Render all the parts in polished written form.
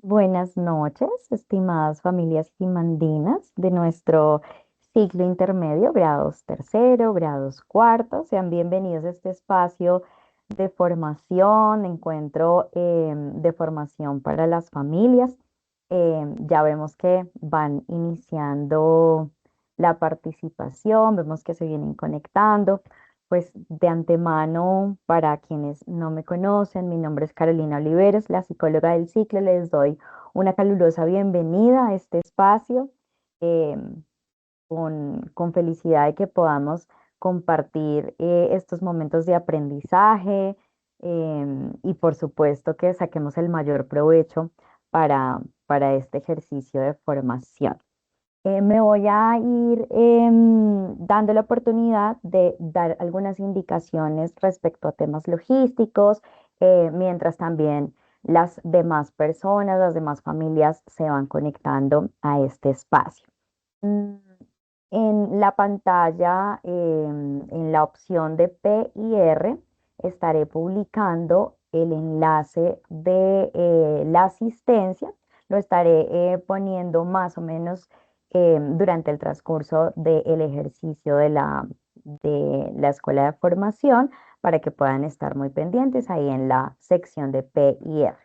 Buenas noches, estimadas familias jimandinas de nuestro ciclo intermedio, grados tercero, grados cuarto. Sean bienvenidos a este espacio de formación, de encuentro de formación para las familias. Ya vemos que van iniciando la participación, vemos que se vienen conectando. Pues de antemano, para quienes no me conocen, mi nombre es Carolina Oliveros, la psicóloga del ciclo. Les doy una calurosa bienvenida a este espacio, eh, con felicidad de que podamos compartir estos momentos de aprendizaje, y por supuesto que saquemos el mayor provecho para este ejercicio de formación. Me voy a ir dando la oportunidad de dar algunas indicaciones respecto a temas logísticos, mientras también las demás personas, las demás familias se van conectando a este espacio. Mm, En la pantalla, en la opción de P y R, estaré publicando el enlace de la asistencia. Lo estaré poniendo más o menos durante el transcurso del ejercicio de la escuela de formación, para que puedan estar muy pendientes ahí en la sección de P y R.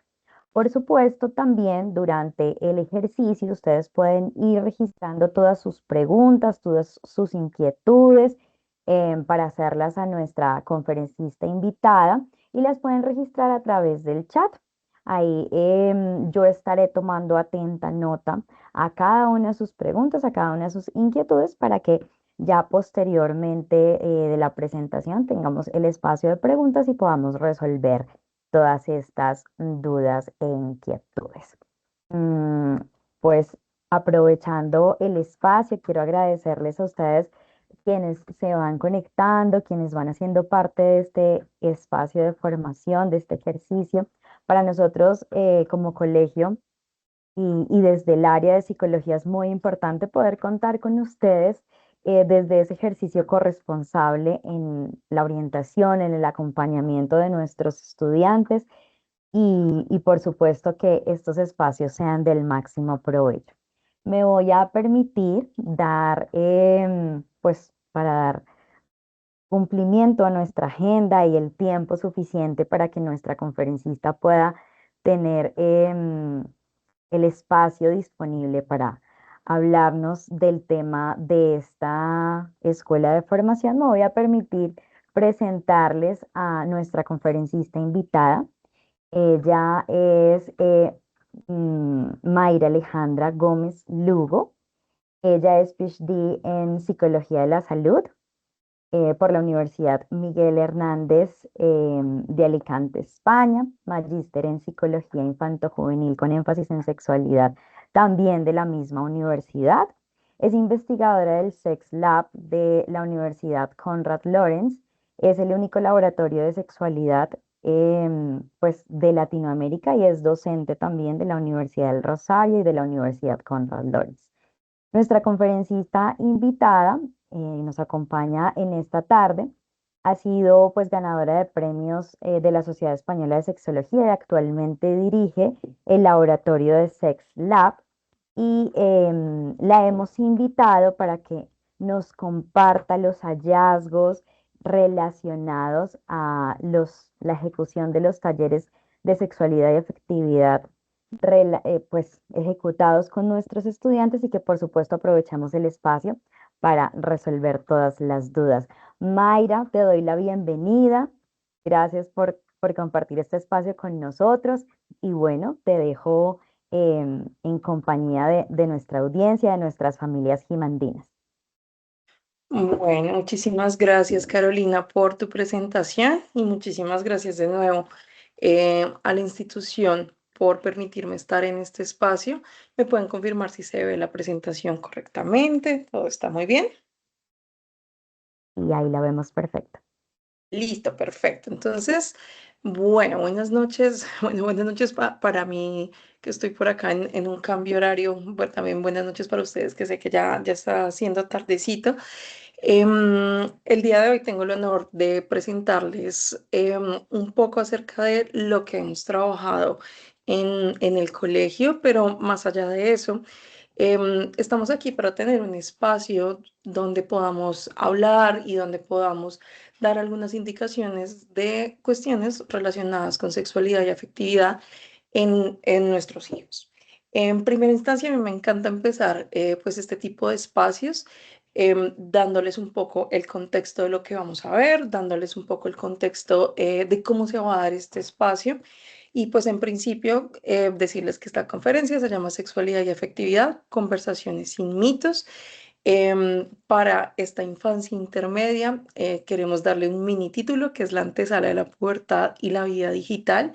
Por supuesto, también durante el ejercicio ustedes pueden ir registrando todas sus preguntas, todas sus inquietudes, para hacerlas a nuestra conferencista invitada, y las pueden registrar a través del chat. Ahí yo estaré tomando atenta nota a cada una de sus preguntas, a cada una de sus inquietudes, para que ya posteriormente de la presentación tengamos el espacio de preguntas y podamos resolver todas estas dudas e inquietudes. Mm, pues aprovechando el espacio, quiero agradecerles a ustedes quienes se van conectando, quienes van haciendo parte de este espacio de formación, de este ejercicio. Para nosotros, como colegio y desde el área de psicología, es muy importante poder contar con ustedes desde ese ejercicio corresponsable en la orientación, en el acompañamiento de nuestros estudiantes, y por supuesto que estos espacios sean del máximo provecho. Me voy a permitir dar, pues para dar cumplimiento a nuestra agenda y el tiempo suficiente para que nuestra conferencista pueda tener el espacio disponible para hablarnos del tema de esta escuela de formación. Me voy a permitir presentarles a nuestra conferencista invitada. Ella es Mayra Alejandra Gómez Lugo. Ella es PhD en Psicología de la Salud por la Universidad Miguel Hernández de Alicante, España, magíster en Psicología Infanto-Juvenil con énfasis en sexualidad, también de la misma universidad. Es investigadora del Sex Lab de la Universidad Konrad Lorenz. Es el único laboratorio de sexualidad pues, de Latinoamérica, y es docente también de la Universidad del Rosario y de la Universidad Konrad Lorenz. Nuestra conferencista invitada nos acompaña en esta tarde. Ha sido pues ganadora de premios de la Sociedad Española de Sexología, y actualmente dirige el laboratorio de Sex Lab, y la hemos invitado para que nos comparta los hallazgos relacionados a la ejecución de los talleres de sexualidad y afectividad pues ejecutados con nuestros estudiantes, y que por supuesto aprovechamos el espacio para resolver todas las dudas. Mayra, te doy la bienvenida. Gracias por compartir este espacio con nosotros, y bueno, te dejo en compañía de nuestra audiencia, de nuestras familias jimandinas. Bueno, muchísimas gracias Carolina por tu presentación y muchísimas gracias de nuevo a la institución por permitirme estar en este espacio. ¿Me pueden confirmar si se ve la presentación correctamente? ¿Todo está muy bien? Y ahí la vemos perfecta. Listo, perfecto. Entonces, bueno, buenas noches. Bueno, buenas noches para mí que estoy por acá en un cambio horario. Bueno, también buenas noches para ustedes que sé que ya está siendo tardecito. El día de hoy tengo el honor de presentarles un poco acerca de lo que hemos trabajado en el colegio, pero más allá de eso, estamos aquí para tener un espacio donde podamos hablar y donde podamos dar algunas indicaciones de cuestiones relacionadas con sexualidad y afectividad en nuestros hijos. En primera instancia, a mí me encanta empezar pues este tipo de espacios dándoles un poco el contexto de lo que vamos a ver, dándoles un poco el contexto de cómo se va a dar este espacio. Y pues en principio decirles que esta conferencia se llama Sexualidad y Afectividad, Conversaciones sin mitos. Para esta infancia intermedia queremos darle un mini título que es la antesala de la pubertad y la vida digital.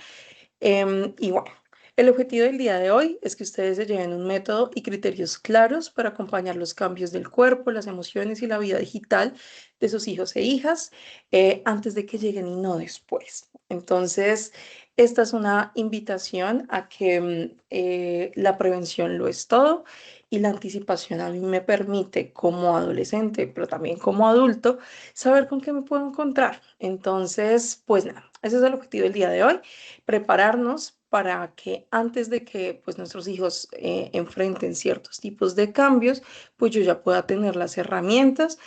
Y bueno, el objetivo del día de hoy es que ustedes se lleven un método y criterios claros para acompañar los cambios del cuerpo, las emociones y la vida digital de sus hijos e hijas antes de que lleguen y no después. Entonces, esta es una invitación a que la prevención lo es todo y la anticipación a mí me permite como adolescente, pero también como adulto, saber con qué me puedo encontrar. Entonces, pues nada, ese es el objetivo del día de hoy, prepararnos para que antes de que pues, nuestros hijos enfrenten ciertos tipos de cambios, pues yo ya pueda tener las herramientas,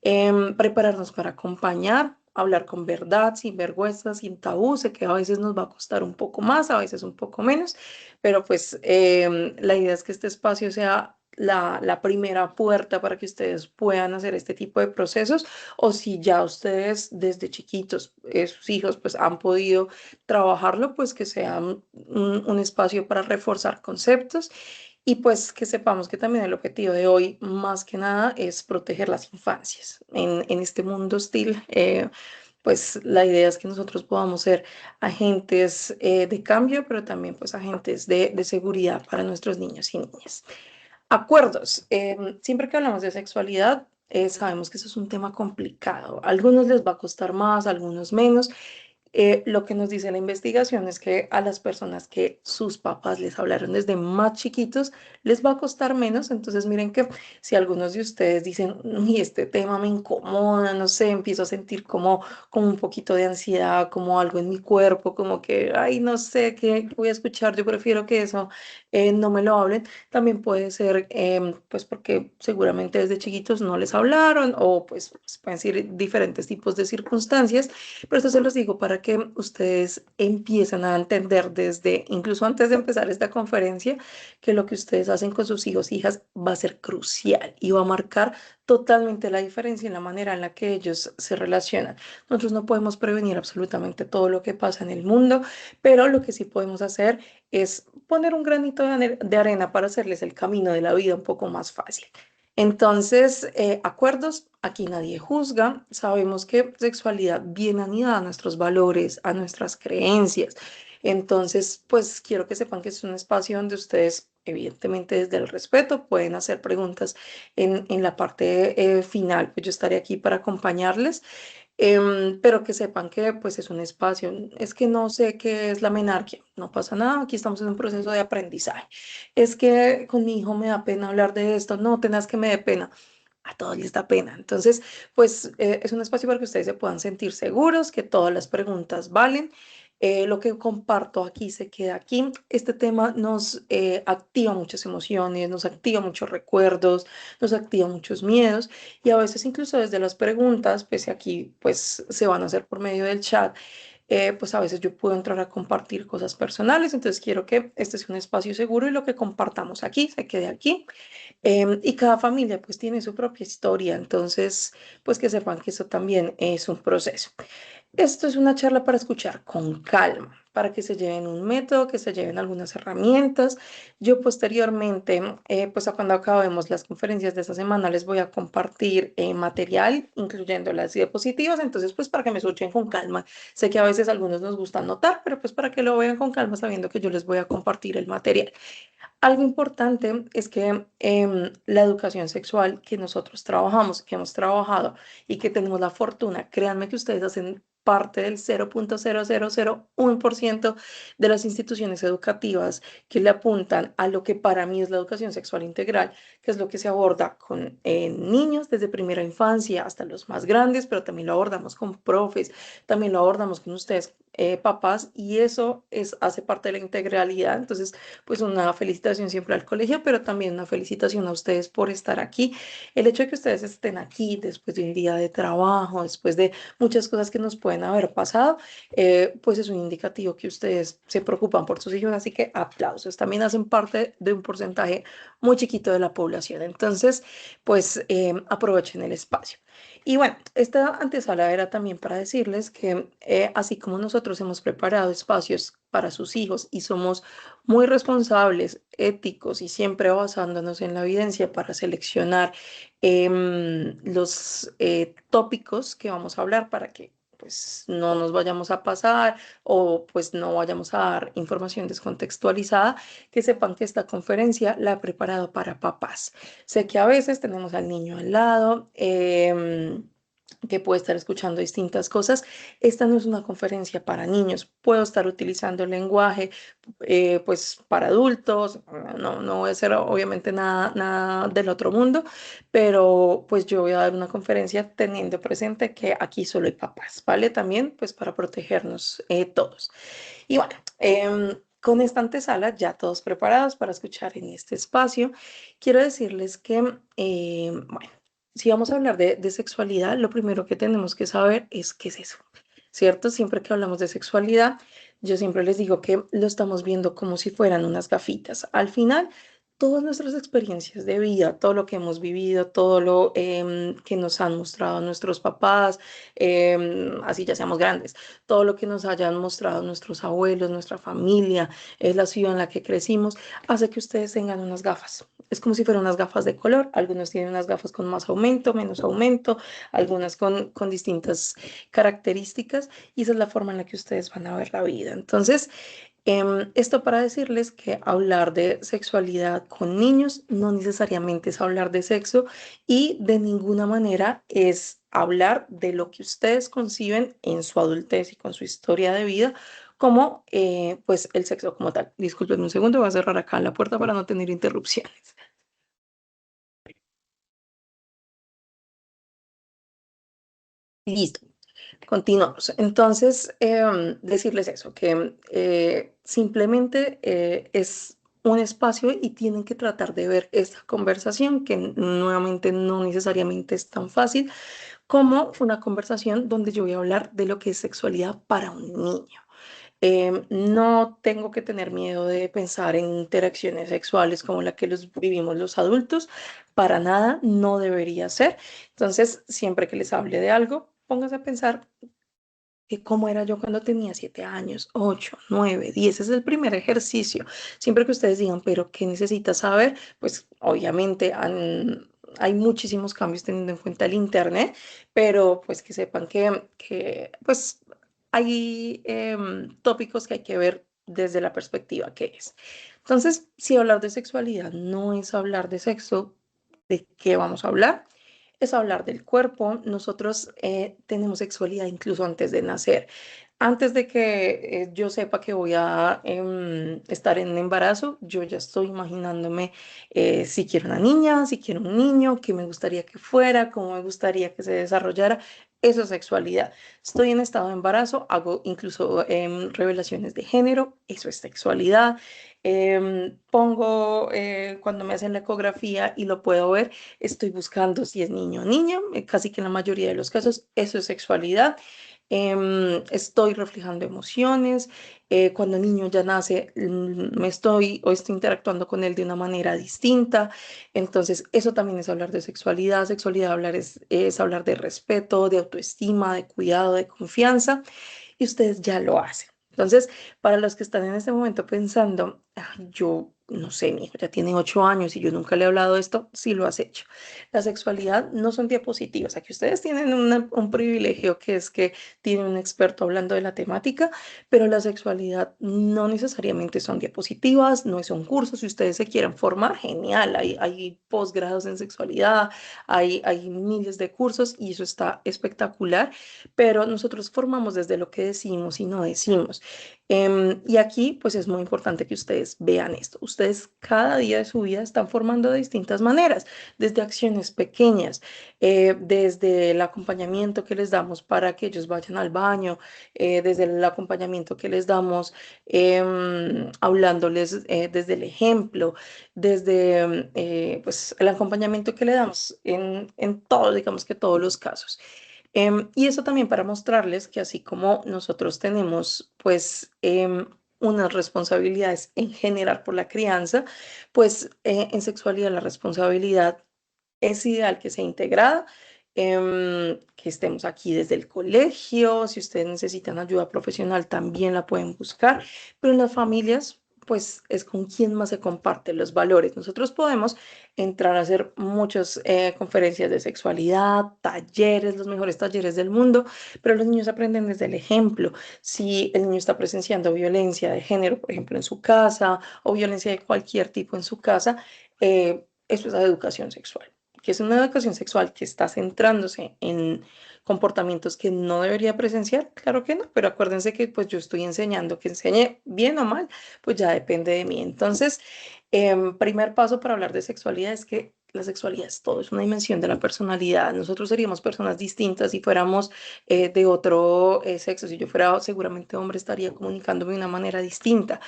prepararnos para acompañar, hablar con verdad, sin vergüenza, sin tabú. Sé que a veces nos va a costar un poco más, a veces un poco menos, pero pues la idea es que este espacio sea la primera puerta para que ustedes puedan hacer este tipo de procesos o si ya ustedes desde chiquitos, sus hijos, pues han podido trabajarlo, pues que sea un espacio para reforzar conceptos y pues que sepamos que también el objetivo de hoy, más que nada, es proteger las infancias en este mundo hostil. Pues la idea es que nosotros podamos ser agentes de cambio, pero también pues agentes de seguridad para nuestros niños y niñas. Acuerdos. Siempre que hablamos de sexualidad, sabemos que eso es un tema complicado. A algunos les va a costar más, a algunos menos. Lo que nos dice la investigación es que a las personas que sus papás les hablaron desde más chiquitos les va a costar menos. Entonces, miren que si algunos de ustedes dicen, y este tema me incomoda, no sé, empiezo a sentir como un poquito de ansiedad, como algo en mi cuerpo, como que, ay, no sé qué voy a escuchar, yo prefiero que eso no me lo hablen. También puede ser, pues, porque seguramente desde chiquitos no les hablaron o pues pueden ser diferentes tipos de circunstancias. Pero esto se los digo para que ustedes empiecen a entender desde, incluso antes de empezar esta conferencia, que lo que ustedes hacen con sus hijos e hijas va a ser crucial y va a marcar totalmente la diferencia en la manera en la que ellos se relacionan. Nosotros no podemos prevenir absolutamente todo lo que pasa en el mundo, pero lo que sí podemos hacer es poner un granito de arena para hacerles el camino de la vida un poco más fácil. Entonces, acuerdos, aquí nadie juzga, sabemos que sexualidad viene anidada a nuestros valores, a nuestras creencias. Entonces, pues quiero que sepan que es un espacio donde ustedes, evidentemente desde el respeto, pueden hacer preguntas en la parte final, pues yo estaré aquí para acompañarles. Pero que sepan que pues es un espacio, es que no sé qué es la menarquia, no pasa nada, aquí estamos en un proceso de aprendizaje. Es que con mi hijo me da pena hablar de esto, no tengas que me dé pena. A todos les da pena. Entonces, pues es un espacio para que ustedes se puedan sentir seguros, que todas las preguntas valen. Lo que comparto aquí se queda aquí. Este tema nos activa muchas emociones, nos activa muchos recuerdos, nos activa muchos miedos y a veces incluso desde las preguntas, pese a aquí pues se van a hacer por medio del chat, pues a veces yo puedo entrar a compartir cosas personales, entonces quiero que este sea un espacio seguro y lo que compartamos aquí se quede aquí. Y cada familia pues tiene su propia historia, entonces pues que sepan que eso también es un proceso. Esto es una charla para escuchar con calma, para que se lleven un método, que se lleven algunas herramientas. Yo posteriormente, pues a cuando acabemos las conferencias de esta semana, les voy a compartir material, incluyendo las diapositivas. Entonces, pues para que me escuchen con calma. Sé que a veces a algunos nos gusta anotar, pero pues para que lo vean con calma, sabiendo que yo les voy a compartir el material. Algo importante es que la educación sexual que nosotros trabajamos, que hemos trabajado y que tenemos la fortuna, créanme que ustedes hacen parte del 0,0001% de las instituciones educativas que le apuntan a lo que para mí es la educación sexual integral, que es lo que se aborda con niños desde primera infancia hasta los más grandes, pero también lo abordamos con profes, también lo abordamos con ustedes, papás, y eso hace parte de la integralidad. Entonces, pues una felicitación siempre al colegio, pero también una felicitación a ustedes por estar aquí. El hecho de que ustedes estén aquí después de un día de trabajo, después de muchas cosas que nos pueden haber pasado, pues es un indicativo que ustedes se preocupan por sus hijos, así que aplausos. También hacen parte de un porcentaje muy chiquito de la población. Entonces, pues aprovechen el espacio. Y bueno, esta antesala era también para decirles que así como nosotros hemos preparado espacios para sus hijos y somos muy responsables, éticos y siempre basándonos en la evidencia para seleccionar los tópicos que vamos a hablar para que pues no nos vayamos a pasar o pues no vayamos a dar información descontextualizada, que sepan que esta conferencia la he preparado para papás. Sé que a veces tenemos al niño al lado, que puede estar escuchando distintas cosas. Esta no es una conferencia para niños. Puedo estar utilizando el lenguaje pues para adultos. No voy a hacer obviamente nada del otro mundo, pero pues yo voy a dar una conferencia teniendo presente que aquí solo hay papás, ¿vale? También pues para protegernos todos. Y bueno, con esta antesala ya todos preparados para escuchar en este espacio, quiero decirles que, bueno, si vamos a hablar de sexualidad, lo primero que tenemos que saber es qué es eso, ¿cierto? Siempre que hablamos de sexualidad, yo siempre les digo que lo estamos viendo como si fueran unas gafitas. Al final, todas nuestras experiencias de vida, todo lo que hemos vivido, todo lo que nos han mostrado nuestros papás, así ya seamos grandes, todo lo que nos hayan mostrado nuestros abuelos, nuestra familia, la ciudad en la que crecimos, hace que ustedes tengan unas gafas. Es como si fueran unas gafas de color. Algunos tienen unas gafas con más aumento, menos aumento, algunas con distintas características, y esa es la forma en la que ustedes van a ver la vida. Entonces, esto para decirles que hablar de sexualidad con niños no necesariamente es hablar de sexo y de ninguna manera es hablar de lo que ustedes conciben en su adultez y con su historia de vida como pues el sexo como tal. Disculpen un segundo, voy a cerrar acá la puerta para no tener interrupciones. Listo. Continuamos. Entonces, decirles eso, que simplemente es un espacio y tienen que tratar de ver esta conversación, que nuevamente no necesariamente es tan fácil, como una conversación donde yo voy a hablar de lo que es sexualidad para un niño. No tengo que tener miedo de pensar en interacciones sexuales como la que los vivimos los adultos, para nada, no debería ser. Entonces, siempre que les hable de algo, pónganse a pensar que cómo era yo cuando tenía 7 años, 8, 9, 10. Es el primer ejercicio. Siempre que ustedes digan, pero ¿qué necesitas saber? Pues obviamente hay muchísimos cambios teniendo en cuenta el Internet, pero pues que sepan que pues hay tópicos que hay que ver desde la perspectiva que es. Entonces, si hablar de sexualidad no es hablar de sexo, ¿de qué vamos a hablar? Es hablar del cuerpo. Nosotros tenemos sexualidad incluso antes de nacer. Antes de que yo sepa que voy a estar en embarazo, yo ya estoy imaginándome si quiero una niña, si quiero un niño, qué me gustaría que fuera, cómo me gustaría que se desarrollara. Eso es sexualidad. Estoy en estado de embarazo, hago incluso revelaciones de género, eso es sexualidad. Pongo cuando me hacen la ecografía y lo puedo ver, estoy buscando si es niño o niña, casi que en la mayoría de los casos eso es sexualidad. Estoy reflejando emociones. Cuando el niño ya nace, me estoy interactuando con él de una manera distinta. Entonces, eso también es hablar de sexualidad. Sexualidad es hablar de respeto, de autoestima, de cuidado, de confianza, y ustedes ya lo hacen. Entonces, para los que están en este momento pensando, "Ay, yo no sé, mi hijo ya tiene 8 años y yo nunca le he hablado de esto, sí lo has hecho. La sexualidad no son diapositivas. Aquí ustedes tienen un privilegio que es que tienen un experto hablando de la temática, pero la sexualidad no necesariamente son diapositivas, no es un curso. Si ustedes se quieren formar, genial. Hay posgrados en sexualidad, hay miles de cursos y eso está espectacular, pero nosotros formamos desde lo que decimos y no decimos. Y aquí, pues es muy importante que ustedes vean esto. Ustedes cada día de su vida están formando de distintas maneras, desde acciones pequeñas, desde el acompañamiento que les damos para que ellos vayan al baño, desde el acompañamiento que les damos hablándoles desde el ejemplo, desde pues el acompañamiento que le damos en todo, digamos que todos los casos. Y eso también para mostrarles que así como nosotros tenemos pues unas responsabilidades en general por la crianza, pues en sexualidad la responsabilidad es ideal que sea integrada, que estemos aquí desde el colegio. Si ustedes necesitan ayuda profesional también la pueden buscar, pero en las familias pues es con quien más se comparten los valores. Nosotros podemos entrar a hacer muchas conferencias de sexualidad, talleres, los mejores talleres del mundo, pero los niños aprenden desde el ejemplo. Si el niño está presenciando violencia de género, por ejemplo, en su casa, o violencia de cualquier tipo en su casa, eso es la educación sexual, que es una educación sexual que está centrándose en comportamientos que no debería presenciar. Claro que no, pero acuérdense que pues yo estoy enseñando, que enseñe bien o mal, pues ya depende de mí. Entonces, primer paso para hablar de sexualidad es que la sexualidad es todo, es una dimensión de la personalidad. Nosotros seríamos personas distintas si fuéramos de otro sexo. Si yo fuera seguramente hombre, estaría comunicándome de una manera distinta.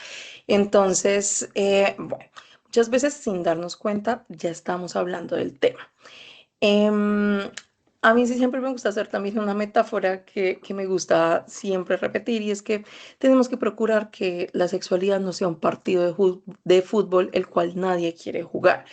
Entonces, bueno, muchas veces sin darnos cuenta ya estamos hablando del tema. Em, a mí sí siempre me gusta hacer también una metáfora que me gusta siempre repetir, y es que tenemos que procurar que la sexualidad no sea un partido de fútbol el cual nadie quiere jugar.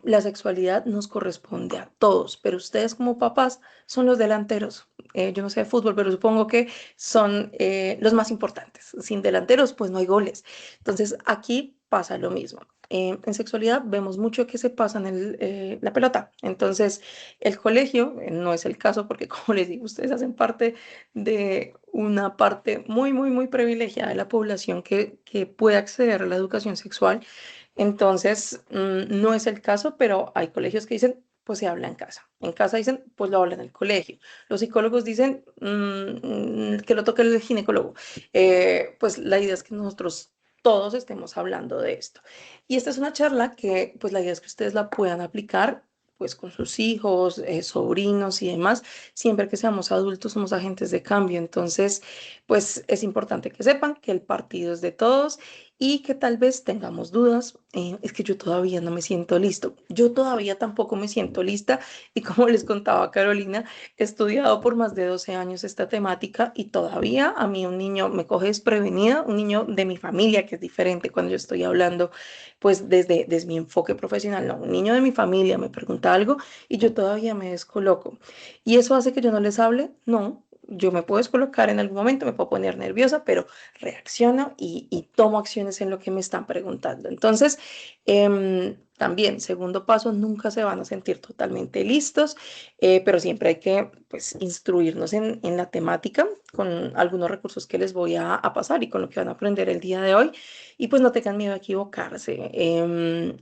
La sexualidad nos corresponde a todos, pero ustedes como papás son los delanteros. Yo no sé de fútbol, pero supongo que son los más importantes. Sin delanteros, pues no hay goles. Entonces, aquí pasa lo mismo. En sexualidad vemos mucho que se pasa en la pelota. Entonces, el colegio no es el caso porque, como les digo, ustedes hacen parte de una parte muy, muy, muy privilegiada de la población que puede acceder a la educación sexual. Entonces, no es el caso, pero hay colegios que dicen, pues se habla en casa. En casa dicen, pues lo habla en el colegio. Los psicólogos dicen que lo toque el ginecólogo. Pues la idea es que nosotros todos estemos hablando de esto. Y esta es una charla que, pues la idea es que ustedes la puedan aplicar pues con sus hijos, sobrinos y demás. Siempre que seamos adultos somos agentes de cambio. Entonces, pues es importante que sepan que el partido es de todos y que tal vez tengamos dudas. Es que yo todavía no me siento listo. Yo todavía tampoco me siento lista, y como les contaba Carolina, he estudiado por más de 12 años esta temática y todavía a mí un niño me coge desprevenida, un niño de mi familia, que es diferente cuando yo estoy hablando pues desde mi enfoque profesional. No, un niño de mi familia me pregunta algo y yo todavía me descoloco. ¿Y eso hace que yo no les hable? No. Yo me puedo descolocar en algún momento, me puedo poner nerviosa, pero reacciono y tomo acciones en lo que me están preguntando. Entonces, también, segundo paso, nunca se van a sentir totalmente listos, pero siempre hay que pues, instruirnos en la temática con algunos recursos que les voy a pasar y con lo que van a aprender el día de hoy. Y pues no tengan miedo a equivocarse.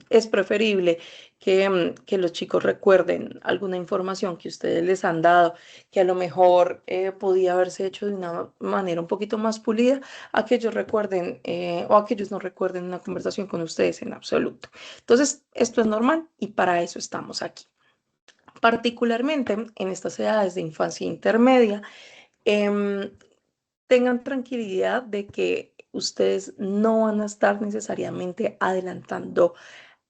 Es preferible que los chicos recuerden alguna información que ustedes les han dado, que a lo mejor podía haberse hecho de una manera un poquito más pulida, a que ellos recuerden o a que ellos no recuerden una conversación con ustedes en absoluto. Entonces, esto es normal y para eso estamos aquí. Particularmente en estas edades de infancia intermedia, em, tengan tranquilidad de que ustedes no van a estar necesariamente adelantando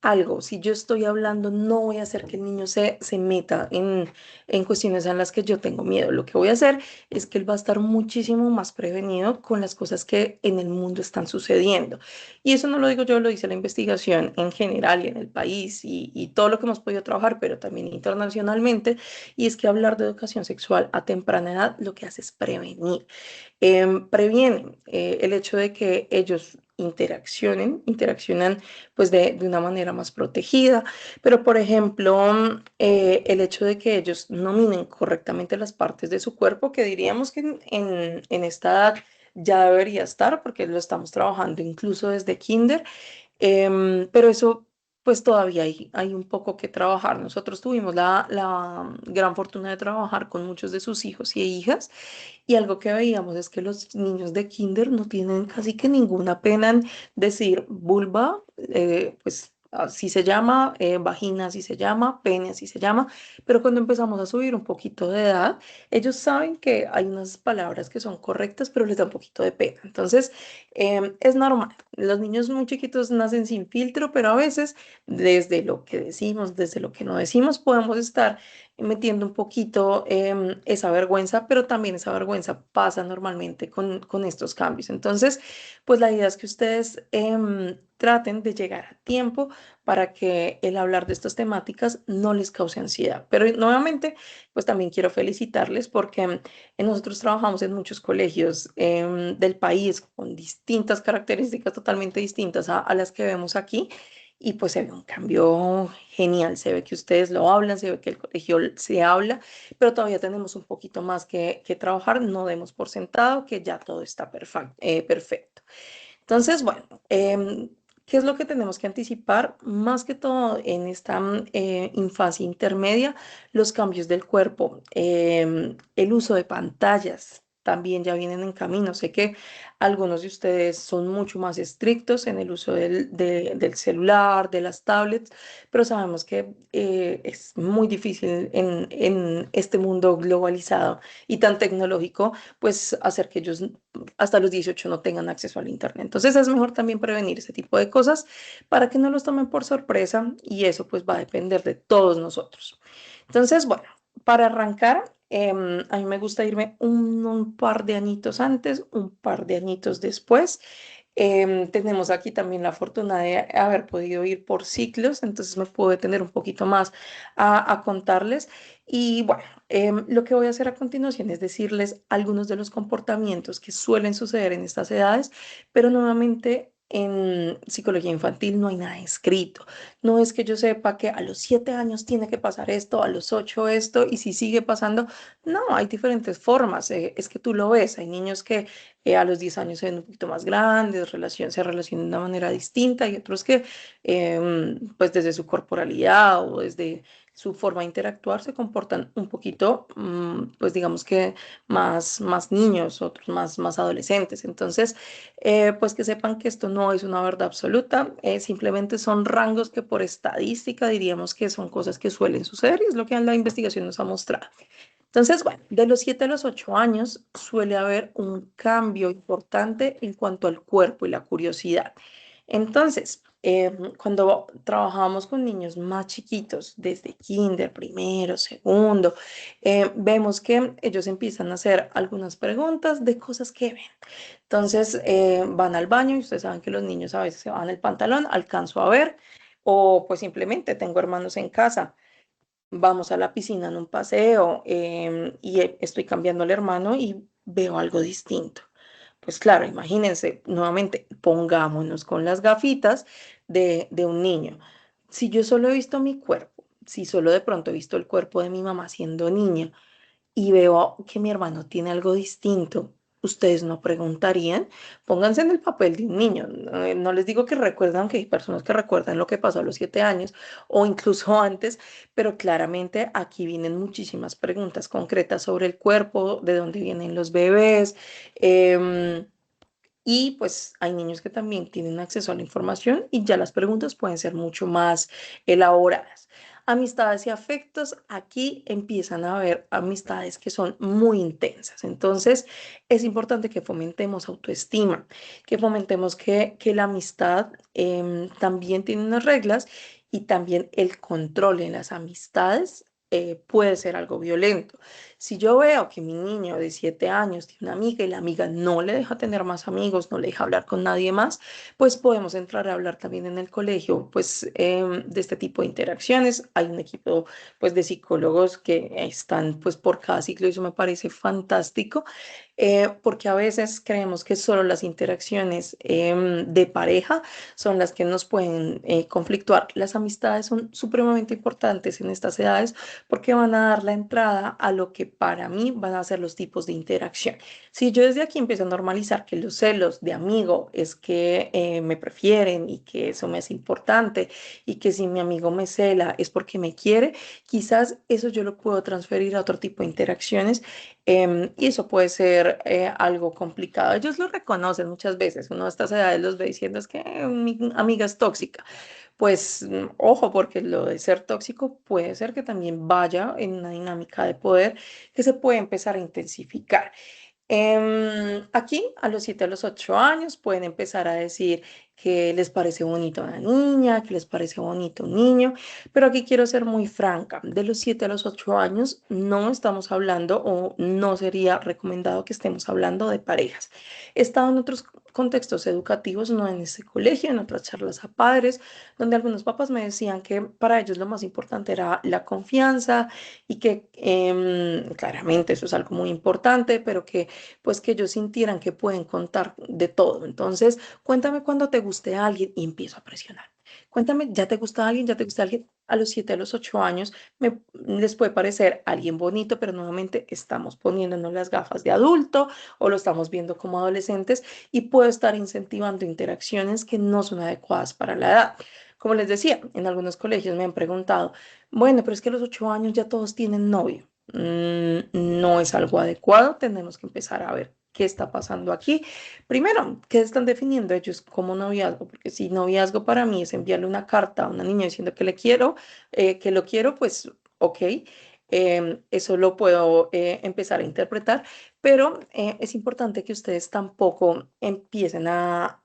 algo. Si yo estoy hablando, no voy a hacer que el niño se meta en cuestiones en las que yo tengo miedo. Lo que voy a hacer es que él va a estar muchísimo más prevenido con las cosas que en el mundo están sucediendo. Y eso no lo digo yo, lo dice la investigación en general y en el país y todo lo que hemos podido trabajar, pero también internacionalmente. Y es que hablar de educación sexual a temprana edad lo que hace es prevenir. Previenen el hecho de que ellos interaccionan pues de una manera más protegida, pero por ejemplo, el hecho de que ellos nominen correctamente las partes de su cuerpo, que diríamos que en esta edad ya debería estar, porque lo estamos trabajando incluso desde kinder. Pero eso, pues todavía hay un poco que trabajar. Nosotros tuvimos la gran fortuna de trabajar con muchos de sus hijos y hijas, y algo que veíamos es que los niños de kinder no tienen casi que ninguna pena en decir vulva, pues así se llama, vagina así se llama, pene así se llama, pero cuando empezamos a subir un poquito de edad, ellos saben que hay unas palabras que son correctas, pero les da un poquito de pena. Entonces, es normal. Los niños muy chiquitos nacen sin filtro, pero a veces desde lo que decimos, desde lo que no decimos, podemos estar metiendo un poquito esa vergüenza, pero también esa vergüenza pasa normalmente con estos cambios. Entonces, pues la idea es que ustedes traten de llegar a tiempo para que el hablar de estas temáticas no les cause ansiedad. Pero nuevamente, pues también quiero felicitarles porque nosotros trabajamos en muchos colegios del país con distintas características totalmente distintas a las que vemos aquí. Y pues se ve un cambio genial, se ve que ustedes lo hablan, se ve que el colegio se habla, pero todavía tenemos un poquito más que trabajar, no demos por sentado que ya todo está perfecto. Entonces, bueno, ¿qué es lo que tenemos que anticipar? Más que todo en esta infancia intermedia, los cambios del cuerpo, el uso de pantallas. También ya vienen en camino. Sé que algunos de ustedes son mucho más estrictos en el uso del celular, de las tablets, pero sabemos que es muy difícil en este mundo globalizado y tan tecnológico, pues hacer que ellos hasta los 18 no tengan acceso al Internet. Entonces es mejor también prevenir ese tipo de cosas para que no los tomen por sorpresa y eso pues va a depender de todos nosotros. Entonces, bueno, para arrancar, a mí me gusta irme un par de añitos antes, un par de añitos después. Tenemos aquí también la fortuna de haber podido ir por ciclos, entonces me puedo detener un poquito más a contarles. Y bueno, lo que voy a hacer a continuación es decirles algunos de los comportamientos que suelen suceder en estas edades, pero nuevamente en psicología infantil no hay nada escrito. No es que yo sepa que a los 7 años tiene que pasar esto, a los 8 esto, y si sigue pasando, no, hay diferentes formas. Es que tú lo ves, hay niños que a los 10 años se ven un poquito más grandes, se relacionan de una manera distinta, y otros que pues desde su corporalidad o desde su forma de interactuar se comportan un poquito, pues digamos que más niños, otros más adolescentes. Entonces, pues que sepan que esto no es una verdad absoluta, simplemente son rangos que por estadística diríamos que son cosas que suelen suceder y es lo que la investigación nos ha mostrado. Entonces, bueno, de los 7 a los 8 años suele haber un cambio importante en cuanto al cuerpo y la curiosidad. Entonces, cuando trabajamos con niños más chiquitos, desde kinder, primero, segundo, vemos que ellos empiezan a hacer algunas preguntas de cosas que ven. Entonces, van al baño y ustedes saben que los niños a veces se van el pantalón, alcanzo a ver, o pues simplemente tengo hermanos en casa, vamos a la piscina en un paseo y estoy cambiando al hermano y veo algo distinto. Pues claro, imagínense, nuevamente, pongámonos con las gafitas de un niño. Si yo solo he visto mi cuerpo, si solo de pronto he visto el cuerpo de mi mamá siendo niña, y veo que mi hermano tiene algo distinto, ¿ustedes no preguntarían? Pónganse en el papel de un niño. No les digo que recuerdan, que hay personas que recuerdan lo que pasó a los 7 años o incluso antes, pero claramente aquí vienen muchísimas preguntas concretas sobre el cuerpo, de dónde vienen los bebés. Y pues hay niños que también tienen acceso a la información y ya las preguntas pueden ser mucho más elaboradas. Amistades y afectos, aquí empiezan a haber amistades que son muy intensas. Entonces es importante que fomentemos autoestima, que fomentemos que la amistad también tiene unas reglas y también el control en las amistades puede ser algo violento. Si yo veo que mi niño de 7 años tiene una amiga y la amiga no le deja tener más amigos, no le deja hablar con nadie más, pues podemos entrar a hablar también en el colegio, pues de este tipo de interacciones. Hay un equipo pues de psicólogos que están pues por cada ciclo y eso me parece fantástico, porque a veces creemos que solo las interacciones de pareja son las que nos pueden conflictuar. Las amistades son supremamente importantes en estas edades porque van a dar la entrada a lo que para mí van a ser los tipos de interacción. Si yo desde aquí empiezo a normalizar que los celos de amigo es que me prefieren y que eso me es importante y que si mi amigo me cela es porque me quiere, quizás eso yo lo puedo transferir a otro tipo de interacciones, y eso puede ser algo complicado. Ellos lo reconocen muchas veces. Uno a estas edades los ve diciendo es que mi amiga es tóxica. Pues ojo, porque lo de ser tóxico puede ser que también vaya en una dinámica de poder que se puede empezar a intensificar. Aquí, a los 7 a los 8 años, pueden empezar a decir que les parece bonito una niña, que les parece bonito un niño, pero aquí quiero ser muy franca. De los 7 a los 8 años no estamos hablando o no sería recomendado que estemos hablando de parejas. He estado en otros contextos educativos, no en este colegio, en otras charlas a padres, donde algunos papás me decían que para ellos lo más importante era la confianza y que claramente eso es algo muy importante, pero que pues que ellos sintieran que pueden contar de todo. Entonces, cuéntame cuando te guste a alguien y empiezo a presionar. Cuéntame, ¿ya te gusta alguien? ¿Ya te gusta alguien? A los 7 a los 8 años les puede parecer alguien bonito, pero nuevamente estamos poniéndonos las gafas de adulto o lo estamos viendo como adolescentes y puedo estar incentivando interacciones que no son adecuadas para la edad. Como les decía, en algunos colegios me han preguntado, bueno, pero es que a los 8 años ya todos tienen novio. No es algo adecuado, tenemos que empezar a ver qué está pasando aquí. Primero, ¿qué están definiendo ellos como noviazgo? Porque si noviazgo para mí es enviarle una carta a una niña diciendo que le quiero, que lo quiero, pues ok, eso lo puedo empezar a interpretar, pero es importante que ustedes tampoco empiecen a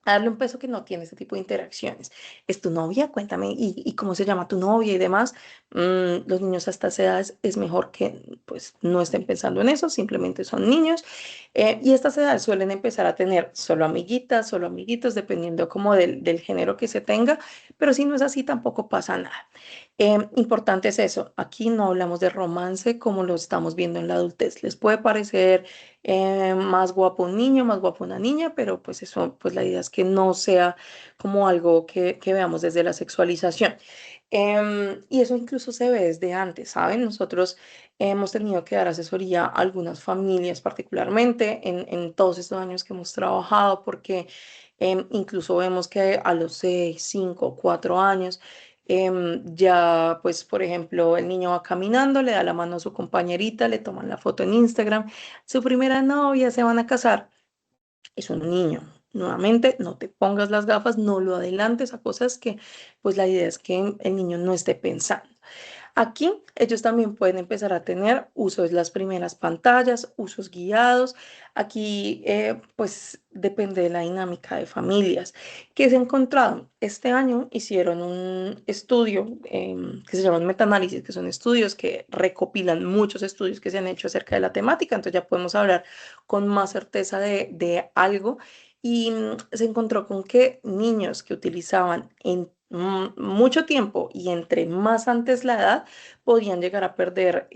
darle un peso que no tiene ese tipo de interacciones. ¿Es tu novia? Cuéntame. ¿Y cómo se llama tu novia y demás? Los niños a estas edades es mejor que pues no estén pensando en eso, simplemente son niños. Y estas edades suelen empezar a tener solo amiguitas, solo amiguitos, dependiendo como del género que se tenga, pero si no es así tampoco pasa nada. Importante es eso, aquí no hablamos de romance como lo estamos viendo en la adultez. Les puede parecer más guapo un niño, más guapo una niña, pero pues eso, pues la idea es que no sea como algo que veamos desde la sexualización. Y eso incluso se ve desde antes, ¿saben? Nosotros hemos tenido que dar asesoría a algunas familias, particularmente en todos estos años que hemos trabajado, porque incluso vemos que a los 6 5 4 años, ya, pues, por ejemplo, el niño va caminando, le da la mano a su compañerita, le toman la foto en Instagram, su primera novia, se van a casar, es un niño. Nuevamente, no te pongas las gafas, no lo adelantes a cosas que, pues, la idea es que el niño no esté pensando. Aquí ellos también pueden empezar a tener usos de las primeras pantallas, usos guiados. Aquí pues depende de la dinámica de familias. ¿Qué se ha encontrado? Este año hicieron un estudio que se llama metaanálisis, que son estudios que recopilan muchos estudios que se han hecho acerca de la temática, entonces ya podemos hablar con más certeza de algo. Y se encontró con que niños que utilizaban en mucho tiempo y entre más antes la edad, podían llegar a perder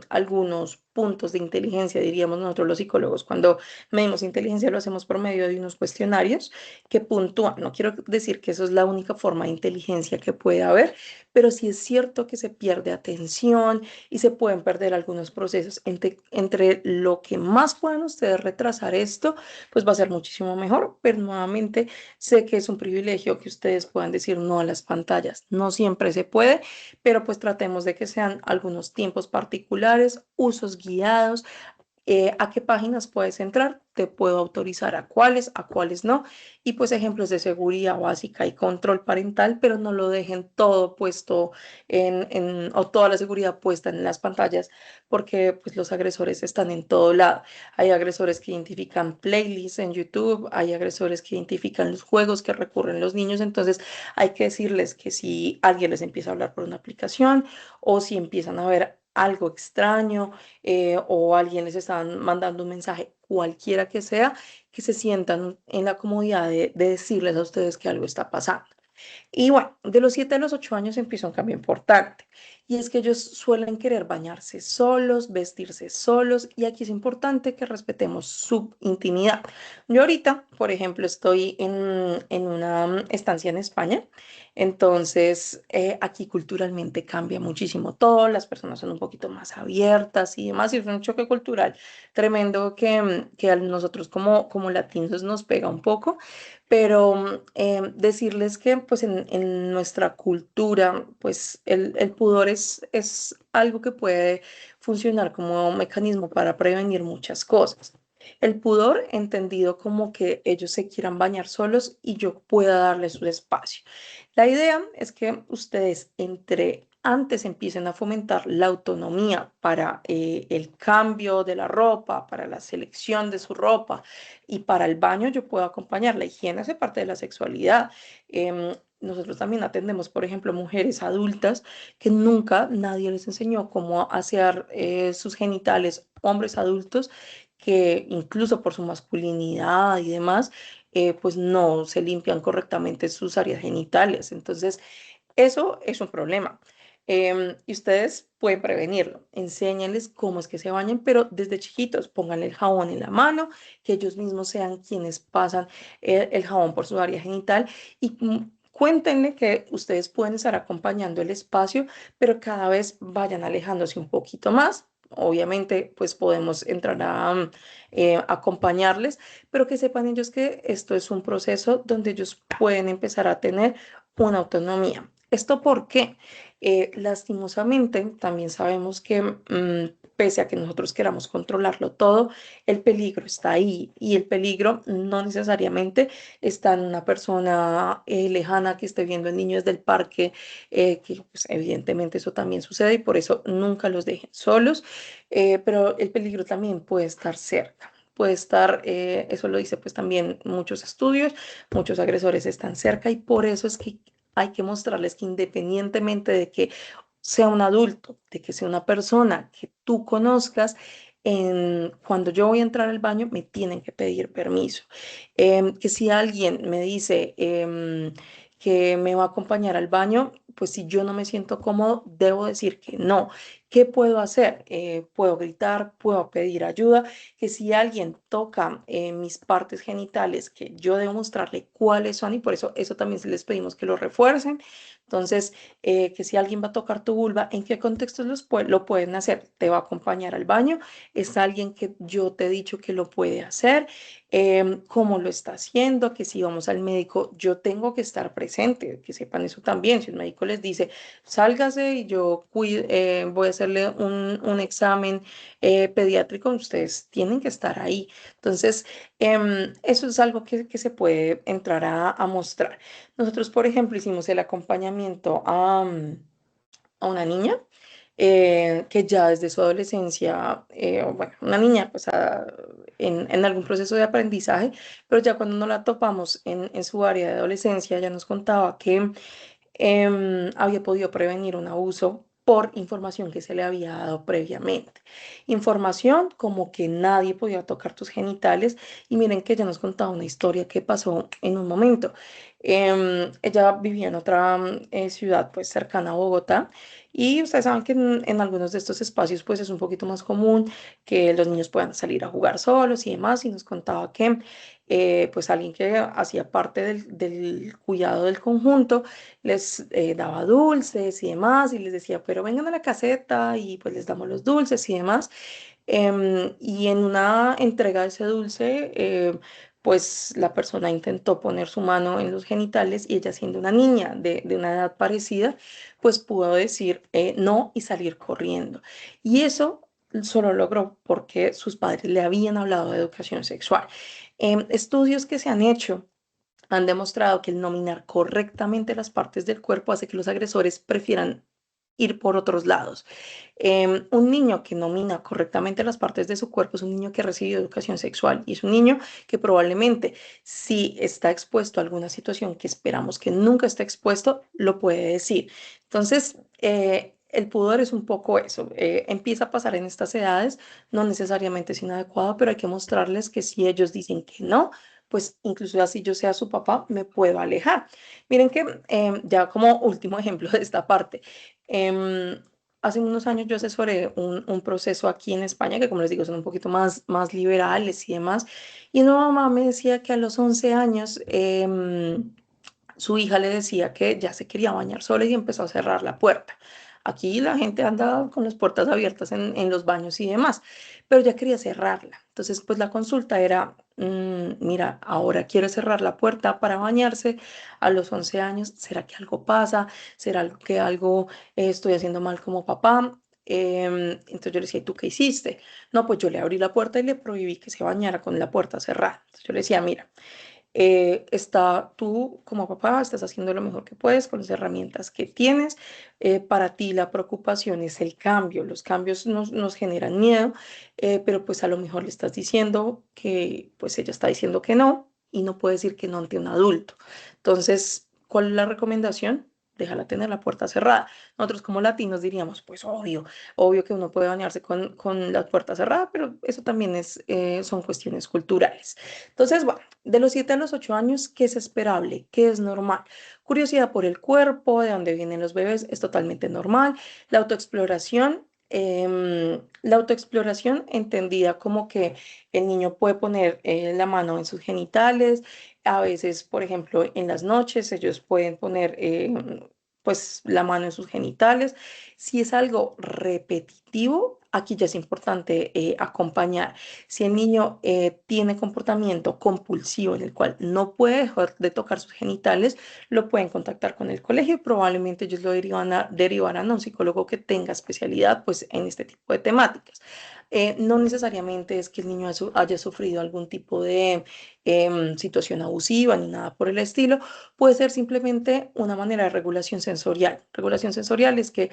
algunos puntos de inteligencia, diríamos nosotros los psicólogos. Cuando medimos inteligencia lo hacemos por medio de unos cuestionarios que puntúan. No quiero decir que eso es la única forma de inteligencia que puede haber, pero sí es cierto que se pierde atención y se pueden perder algunos procesos. Entre lo que más puedan ustedes retrasar esto, pues va a ser muchísimo mejor, pero nuevamente sé que es un privilegio que ustedes puedan decir no a las pantallas. No siempre se puede, pero pues tratemos de que sean algunos tiempos particulares, usos guiados. ¿A qué páginas puedes entrar? Te puedo autorizar a cuáles no. Y pues ejemplos de seguridad básica y control parental, pero no lo dejen todo puesto o toda la seguridad puesta en las pantallas, porque pues los agresores están en todo lado. Hay agresores que identifican playlists en YouTube, hay agresores que identifican los juegos que recurren los niños, entonces hay que decirles que si alguien les empieza a hablar por una aplicación o si empiezan a ver algo extraño o alguien les está mandando un mensaje, cualquiera que sea, que se sientan en la comodidad de decirles a ustedes que algo está pasando. Y bueno, de los 7 a los 8 años empieza un cambio importante. Y es que ellos suelen querer bañarse solos, vestirse solos. Y aquí es importante que respetemos su intimidad. Yo ahorita, por ejemplo, estoy en una estancia en España. Entonces, aquí culturalmente cambia muchísimo todo. Las personas son un poquito más abiertas y demás. Y es un choque cultural tremendo que a nosotros como latinos nos pega un poco. Pero decirles que pues en nuestra cultura pues el pudor es algo que puede funcionar como un mecanismo para prevenir muchas cosas. El pudor entendido como que ellos se quieran bañar solos y yo pueda darles su espacio. La idea es que ustedes entre antes empiecen a fomentar la autonomía para el cambio de la ropa, para la selección de su ropa y para el baño yo puedo acompañar. La higiene hace parte de la sexualidad. Nosotros también atendemos, por ejemplo, mujeres adultas que nunca nadie les enseñó cómo asear sus genitales, hombres adultos que incluso por su masculinidad y demás, pues no se limpian correctamente sus áreas genitales. Entonces, eso es un problema. Y ustedes pueden prevenirlo. Enséñenles cómo es que se bañen, pero desde chiquitos pónganle el jabón en la mano, que ellos mismos sean quienes pasan el jabón por su área genital y cuéntenle que ustedes pueden estar acompañando el espacio, pero cada vez vayan alejándose un poquito más. Obviamente, pues podemos entrar a acompañarles, pero que sepan ellos que esto es un proceso donde ellos pueden empezar a tener una autonomía. ¿Esto por qué? Lastimosamente, también sabemos que pese a que nosotros queramos controlarlo todo, el peligro está ahí y el peligro no necesariamente está en una persona lejana que esté viendo a niños del parque, que pues, evidentemente eso también sucede y por eso nunca los dejen solos, pero el peligro también puede estar cerca. Puede estar, eso lo dice pues también muchos estudios, muchos agresores están cerca y por eso es que hay que mostrarles que independientemente de que sea un adulto, de que sea una persona que tú conozcas, cuando yo voy a entrar al baño me tienen que pedir permiso. Que si alguien me dice que me va a acompañar al baño, pues si yo no me siento cómodo, debo decir que no. ¿Qué puedo hacer? Puedo gritar, puedo pedir ayuda, que si alguien toca mis partes genitales, que yo debo mostrarle cuáles son y por eso eso también les pedimos que lo refuercen. Entonces, que si alguien va a tocar tu vulva, ¿en qué contextos lo pueden hacer? ¿Te va a acompañar al baño? ¿Es alguien que yo te he dicho que lo puede hacer? ¿Cómo lo está haciendo? Que si vamos al médico, yo tengo que estar presente, que sepan eso también. Si el médico les dice, sálgase y yo voy a hacerle un examen pediátrico, ustedes tienen que estar ahí. Entonces, eso es algo que se puede entrar a mostrar. Nosotros, por ejemplo, hicimos el acompañamiento a una niña que ya desde su adolescencia, bueno, una niña pues en algún proceso de aprendizaje, pero ya cuando nos la topamos en su área de adolescencia, ya nos contaba que había podido prevenir un abuso por información que se le había dado previamente. Información como que nadie podía tocar tus genitales y miren que ella nos contaba una historia que pasó en un momento. Ella vivía en otra ciudad pues cercana a Bogotá y ustedes saben que en algunos de estos espacios pues es un poquito más común que los niños puedan salir a jugar solos y demás y nos contaba que pues alguien que hacía parte del cuidado del conjunto les daba dulces y demás y les decía, pero vengan a la caseta y pues les damos los dulces y demás. Y en una entrega de ese dulce, pues la persona intentó poner su mano en los genitales y ella siendo una niña de una edad parecida, pues pudo decir no y salir corriendo. Y eso solo logró porque sus padres le habían hablado de educación sexual. Estudios que se han hecho han demostrado que el nominar correctamente las partes del cuerpo hace que los agresores prefieran ir por otros lados. Un niño que nomina correctamente las partes de su cuerpo es un niño que ha recibido educación sexual y es un niño que probablemente si está expuesto a alguna situación que esperamos que nunca esté expuesto, lo puede decir. Entonces, el pudor es un poco eso, empieza a pasar en estas edades, no necesariamente es inadecuado, pero hay que mostrarles que si ellos dicen que no, pues incluso así yo sea su papá, me puedo alejar. Miren que ya como último ejemplo de esta parte, em, hace unos años yo asesoré un proceso aquí en España que como les digo son un poquito más liberales y demás, y una mamá me decía que a los 11 años su hija le decía que ya se quería bañar sola y empezó a cerrar la puerta. Aquí la gente anda con las puertas abiertas en los baños y demás, pero ya quería cerrarla. Entonces, pues la consulta era, mira, ahora quiere cerrar la puerta para bañarse a los 11 años. ¿Será que algo pasa? ¿Será que algo estoy haciendo mal como papá? Entonces yo le decía, ¿y tú qué hiciste? No, pues yo le abrí la puerta y le prohibí que se bañara con la puerta cerrada. Entonces yo le decía, mira, tú como papá estás haciendo lo mejor que puedes con las herramientas que tienes. Para ti la preocupación es el cambio. Los cambios nos generan miedo, pero pues a lo mejor le estás diciendo que pues ella está diciendo que no y no puede decir que no ante un adulto. Entonces, ¿cuál es la recomendación? Déjala tener la puerta cerrada. Nosotros como latinos diríamos, pues obvio que uno puede bañarse con la puerta cerrada, pero eso también son cuestiones culturales. Entonces, bueno, de los 7 a los 8 años, ¿qué es esperable? ¿Qué es normal? Curiosidad por el cuerpo, de dónde vienen los bebés, es totalmente normal. La autoexploración entendida como que el niño puede poner la mano en sus genitales. A veces, por ejemplo, en las noches ellos pueden poner pues la mano en sus genitales. Si es algo repetitivo, aquí ya es importante acompañar. Si el niño tiene comportamiento compulsivo en el cual no puede dejar de tocar sus genitales, lo pueden contactar con el colegio y probablemente ellos lo derivarán a un psicólogo que tenga especialidad pues, en este tipo de temáticas. No necesariamente es que el niño haya sufrido algún tipo de situación abusiva ni nada por el estilo, puede ser simplemente una manera de regulación sensorial. Regulación sensorial es que,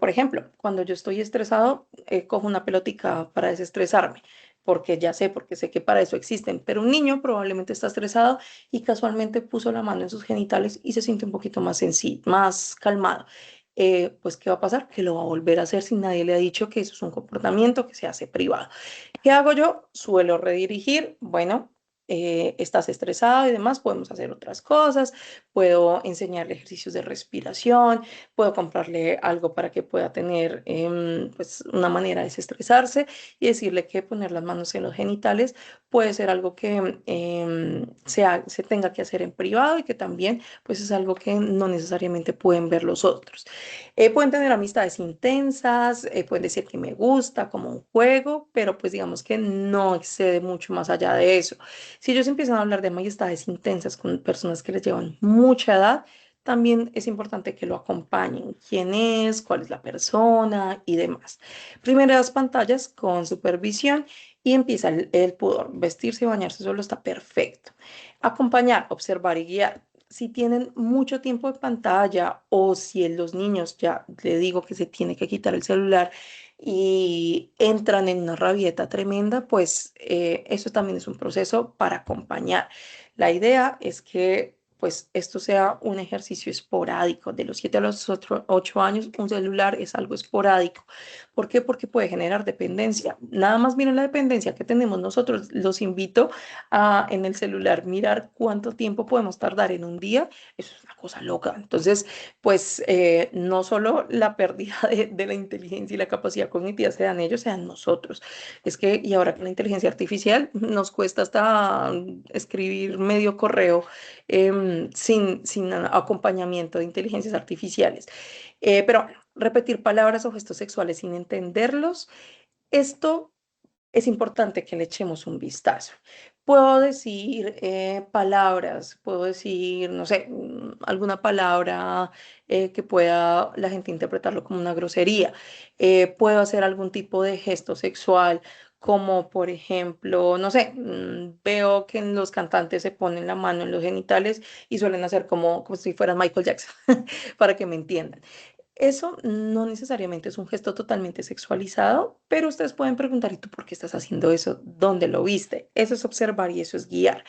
por ejemplo, cuando yo estoy estresado, cojo una pelotica para desestresarme porque ya sé, porque sé que para eso existen, pero un niño probablemente está estresado y casualmente puso la mano en sus genitales y se siente un poquito más sencillo, más calmado. Pues, ¿qué va a pasar? Que lo va a volver a hacer si nadie le ha dicho que eso es un comportamiento que se hace privado. ¿Qué hago yo? Suelo redirigir, bueno, estás estresado y demás, podemos hacer otras cosas, puedo enseñarle ejercicios de respiración, puedo comprarle algo para que pueda tener pues una manera de desestresarse y decirle que poner las manos en los genitales puede ser algo que se tenga que hacer en privado y que también pues es algo que no necesariamente pueden ver los otros. Pueden tener amistades intensas, pueden decir que me gusta como un juego, pero pues digamos que no excede mucho más allá de eso. Si ellos empiezan a hablar de amistades intensas con personas que les llevan mucha edad, también es importante que lo acompañen. ¿Quién es? ¿Cuál es la persona? Y demás. Primeras pantallas con supervisión y empieza el pudor. Vestirse y bañarse solo está perfecto. Acompañar, observar y guiar. Si tienen mucho tiempo en pantalla o si los niños, ya le digo que se tiene que quitar el celular y entran en una rabieta tremenda, pues eso también es un proceso para acompañar. La idea es que pues esto sea un ejercicio esporádico. De los 7 a los 8 años, un celular es algo esporádico. ¿Por qué? Porque puede generar dependencia. Nada más miren la dependencia que tenemos nosotros. Los invito a en el celular mirar cuánto tiempo podemos tardar en un día. Eso es una cosa loca. Entonces, pues no solo la pérdida de la inteligencia y la capacidad cognitiva se dan ellos, se dan nosotros. Es que, y ahora con la inteligencia artificial, nos cuesta hasta escribir medio correo sin acompañamiento de inteligencias artificiales. Pero bueno, repetir palabras o gestos sexuales sin entenderlos, esto es importante que le echemos un vistazo. Puedo decir palabras, puedo decir, no sé, alguna palabra que pueda la gente interpretarlo como una grosería. Puedo hacer algún tipo de gesto sexual, como por ejemplo, no sé, veo que los cantantes se ponen la mano en los genitales y suelen hacer como si fueran Michael Jackson, para que me entiendan. Eso no necesariamente es un gesto totalmente sexualizado, pero ustedes pueden preguntar, ¿y tú por qué estás haciendo eso? ¿Dónde lo viste? Eso es observar y eso es guiar.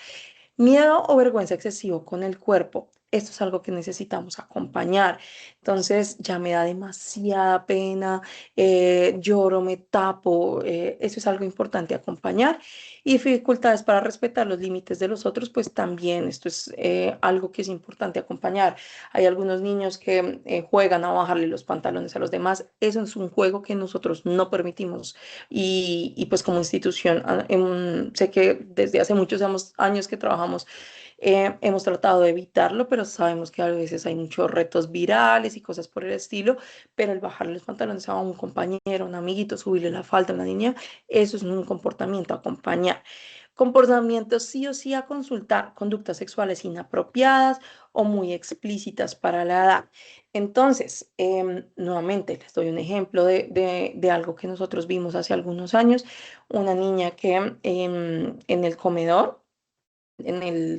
Miedo o vergüenza excesivo con el cuerpo. esto es algo que necesitamos acompañar. Entonces ya me da demasiada pena, lloro, me tapo, eso es algo importante acompañar. Y dificultades para respetar los límites de los otros, pues también esto es algo que es importante acompañar. Hay algunos niños que juegan a bajarle los pantalones a los demás. Eso es un juego que nosotros no permitimos. Y pues como institución, sé que desde hace muchos años que trabajamos, hemos tratado de evitarlo, pero sabemos que a veces hay muchos retos virales y cosas por el estilo, pero el bajarle los pantalones a un compañero, un amiguito, subirle la falda a una niña, eso es un comportamiento a acompañar. Comportamientos sí o sí a consultar, conductas sexuales inapropiadas o muy explícitas para la edad. Entonces, nuevamente les doy un ejemplo de algo que nosotros vimos hace algunos años, una niña que en el comedor,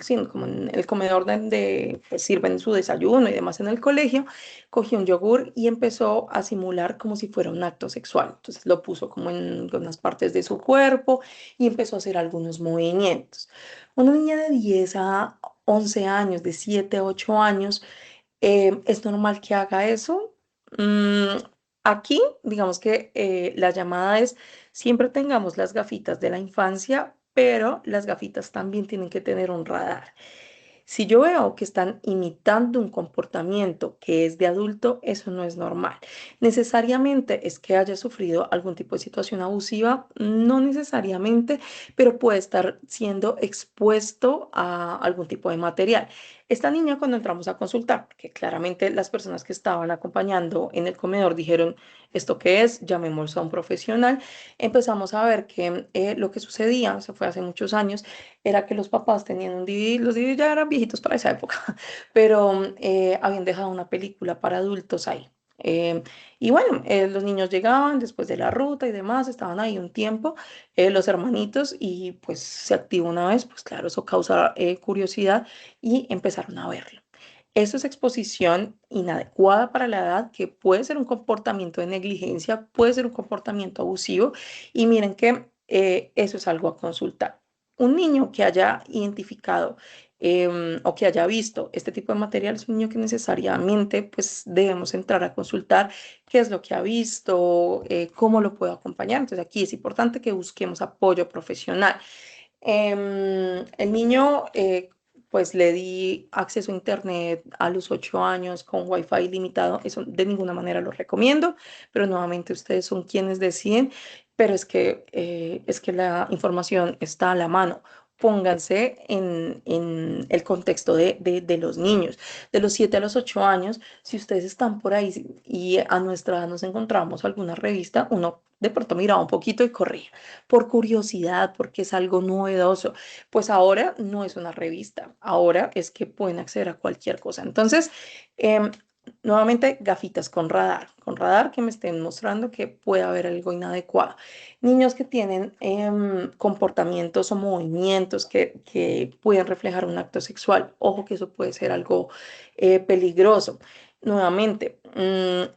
sí, como en el comedor donde pues, sirven su desayuno y demás en el colegio, cogió un yogur y empezó a simular como si fuera un acto sexual. Entonces lo puso como en unas partes de su cuerpo y empezó a hacer algunos movimientos. Una niña de 10 a 11 años, de 7 a 8 años, ¿es normal que haga eso? Mm, aquí, digamos que la llamada es, siempre tengamos las gafitas de la infancia, pero las gafitas también tienen que tener un radar. Si yo veo que están imitando un comportamiento que es de adulto, eso no es normal. Necesariamente es que haya sufrido algún tipo de situación abusiva, no necesariamente, pero puede estar siendo expuesto a algún tipo de material. Esta niña cuando entramos a consultar, porque claramente las personas que estaban acompañando en el comedor dijeron, ¿esto qué es? Llamemos a un profesional. Empezamos a ver que lo que sucedía, se fue hace muchos años, era que los papás tenían un DVD, los DVD ya eran viejitos para esa época, pero habían dejado una película para adultos ahí. Eh, y bueno, los niños llegaban después de la ruta y demás, estaban ahí un tiempo, los hermanitos, y pues se activó una vez, pues claro, eso causa curiosidad y empezaron a verlo. Eso es exposición inadecuada para la edad, que puede ser un comportamiento de negligencia, puede ser un comportamiento abusivo, y miren que eso es algo a consultar. Un niño que haya identificado o que haya visto este tipo de material es un niño que necesariamente pues debemos entrar a consultar qué es lo que ha visto, cómo lo puedo acompañar. Entonces aquí es importante que busquemos apoyo profesional. El niño, pues le di acceso a internet a los 8 años con wifi limitado. Eso de ninguna manera lo recomiendo, pero nuevamente ustedes son quienes deciden. Pero es que la información está a la mano. Pónganse en el contexto de los niños, de los 7 a los 8 años. Si ustedes están por ahí y a nuestra edad nos encontramos alguna revista, uno de pronto miraba un poquito y corría por curiosidad, porque es algo novedoso. Pues ahora no es una revista, ahora es que pueden acceder a cualquier cosa. Entonces, em, nuevamente, gafitas con radar que me estén mostrando que puede haber algo inadecuado. Niños que tienen comportamientos o movimientos que pueden reflejar un acto sexual, ojo que eso puede ser algo peligroso. Nuevamente,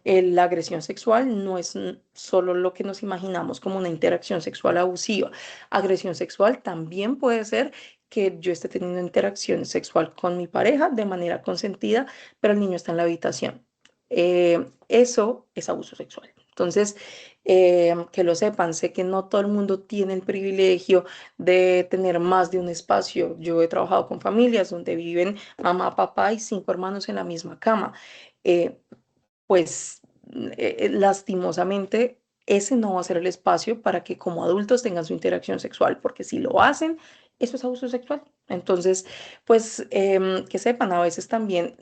la agresión sexual no es solo lo que nos imaginamos como una interacción sexual abusiva. Agresión sexual también puede ser que yo esté teniendo interacción sexual con mi pareja de manera consentida, pero el niño está en la habitación. Eso es abuso sexual. Entonces, que lo sepan, sé que no todo el mundo tiene el privilegio de tener más de un espacio. Yo he trabajado con familias donde viven mamá, papá y 5 hermanos en la misma cama. Eh, pues lastimosamente ese no va a ser el espacio para que como adultos tengan su interacción sexual, porque si lo hacen, eso es abuso sexual. Entonces, pues que sepan, a veces también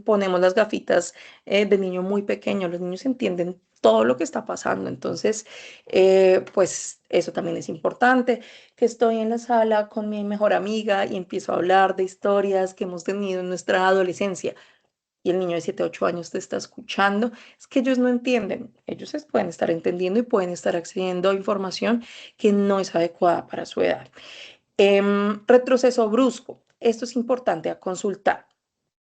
ponemos las gafitas de niño muy pequeño, los niños entienden todo lo que está pasando, entonces, pues eso también es importante, que estoy en la sala con mi mejor amiga y empiezo a hablar de historias que hemos tenido en nuestra adolescencia y el niño de 7 8 años te está escuchando, es que ellos no entienden. Ellos pueden estar entendiendo y pueden estar accediendo a información que no es adecuada para su edad. Retroceso brusco. Esto es importante a consultar.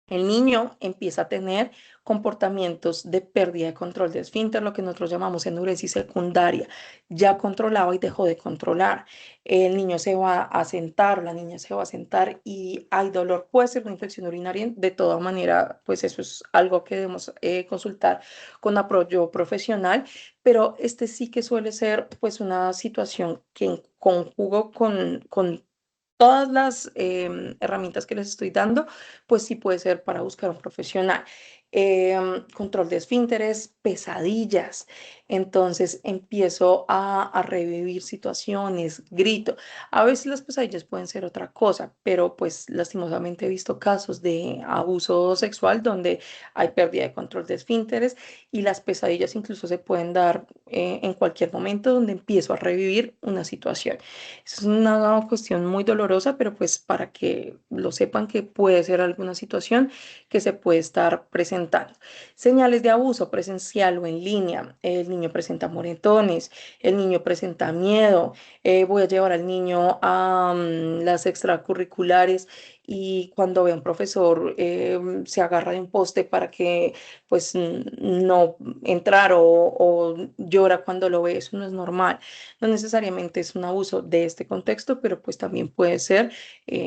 El niño empieza a tener comportamientos de pérdida de control de esfínter, lo que nosotros llamamos enuresis secundaria. Ya controlaba y dejó de controlar. El niño se va a sentar, la niña se va a sentar y hay dolor. Puede ser una infección urinaria. De toda manera, pues eso es algo que debemos consultar con apoyo profesional, pero este sí que suele ser pues una situación que en conjugo con todas las herramientas que les estoy dando, pues sí puede ser para buscar un profesional. Control de esfínteres, pesadillas. Entonces empiezo a revivir situaciones, grito. A veces las pesadillas pueden ser otra cosa, pero pues lastimosamente he visto casos de abuso sexual donde hay pérdida de control de esfínteres y las pesadillas incluso se pueden dar en cualquier momento donde empiezo a revivir una situación. Es una cuestión muy dolorosa, pero pues para que lo sepan que puede ser alguna situación que se puede estar presentando. Señales de abuso presencial o en línea. El niño presenta moretones, el niño presenta miedo. Voy a llevar al niño a las extracurriculares y cuando ve a un profesor se agarra de un poste para que pues no entrar o llora cuando lo ve. Eso no es normal. No necesariamente es un abuso de este contexto, pero pues también puede ser,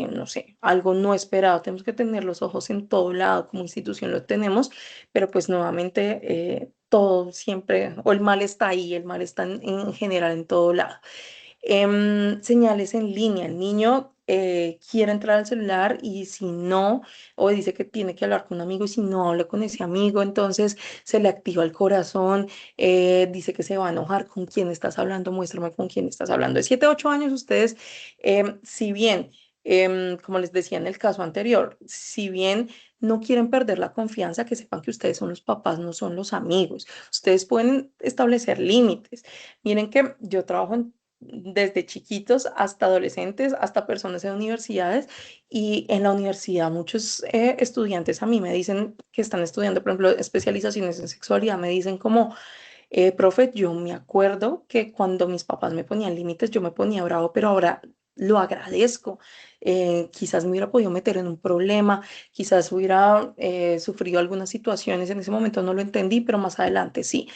no sé, algo no esperado. Tenemos que tener los ojos en todo lado, como institución lo tenemos, pero pues nuevamente todo siempre, o el mal está ahí, el mal está en general en todo lado. Señales en línea. El niño quiere entrar al celular y si no, o dice que tiene que hablar con un amigo y si no habla con ese amigo, entonces se le activa el corazón, dice que se va a enojar con quién estás hablando, muéstrame con quién estás hablando. De 7 a 8 años ustedes, si bien, como les decía en el caso anterior, si bien no quieren perder la confianza, que sepan que ustedes son los papás, no son los amigos. Ustedes pueden establecer límites. Miren que yo trabajo desde chiquitos hasta adolescentes, hasta personas en universidades. Y en la universidad muchos estudiantes a mí me dicen que están estudiando, por ejemplo, especializaciones en sexualidad, me dicen como, profe, yo me acuerdo que cuando mis papás me ponían límites, yo me ponía bravo, pero ahora lo agradezco. Quizás me hubiera podido meter en un problema, quizás hubiera sufrido algunas situaciones, en ese momento no lo entendí, pero más adelante sí.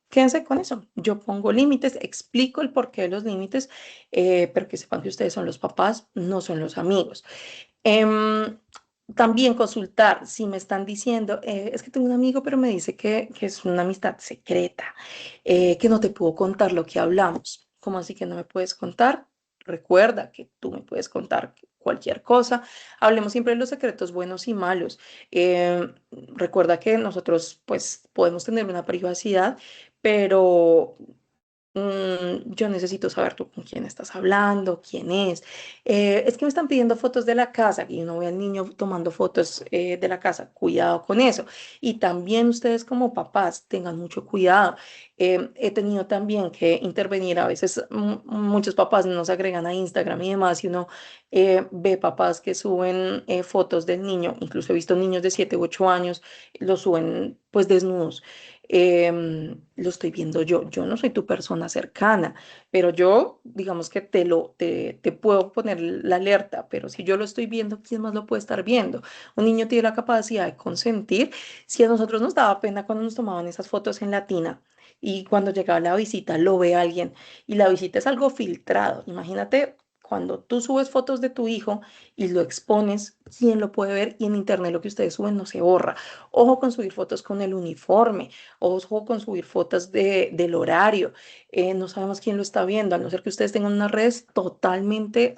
Quédense con eso. Yo pongo límites, explico el porqué de los límites, pero que sepan que ustedes son los papás, no son los amigos. Em, También consultar si me están diciendo, es que tengo un amigo, pero me dice que es una amistad secreta, que no te puedo contar lo que hablamos. ¿Cómo así que no me puedes contar? Recuerda que tú me puedes contar cualquier cosa. Hablemos siempre de los secretos buenos y malos. Recuerda que nosotros pues podemos tener una privacidad, pero yo necesito saber tú con quién estás hablando, quién es. Es que me están pidiendo fotos de la casa y uno ve al niño tomando fotos de la casa. Cuidado con eso. Y también ustedes como papás tengan mucho cuidado. He tenido también que intervenir. A veces muchos papás nos agregan a Instagram y demás y uno ve papás que suben fotos del niño. Incluso he visto niños de 7 u 8 años, los suben pues desnudos. Lo estoy viendo yo. Yo no soy tu persona cercana, pero yo, digamos que te puedo poner la alerta, pero si yo lo estoy viendo, ¿quién más lo puede estar viendo? Un niño tiene la capacidad de consentir. Si a nosotros nos daba pena cuando nos tomaban esas fotos en la tina y cuando llegaba la visita lo ve alguien y la visita es algo filtrado. Imagínate cuando tú subes fotos de tu hijo y lo expones, ¿quién lo puede ver? Y en internet lo que ustedes suben no se borra. Ojo con subir fotos con el uniforme. Ojo con subir fotos del horario. No sabemos quién lo está viendo, a no ser que ustedes tengan unas redes totalmente,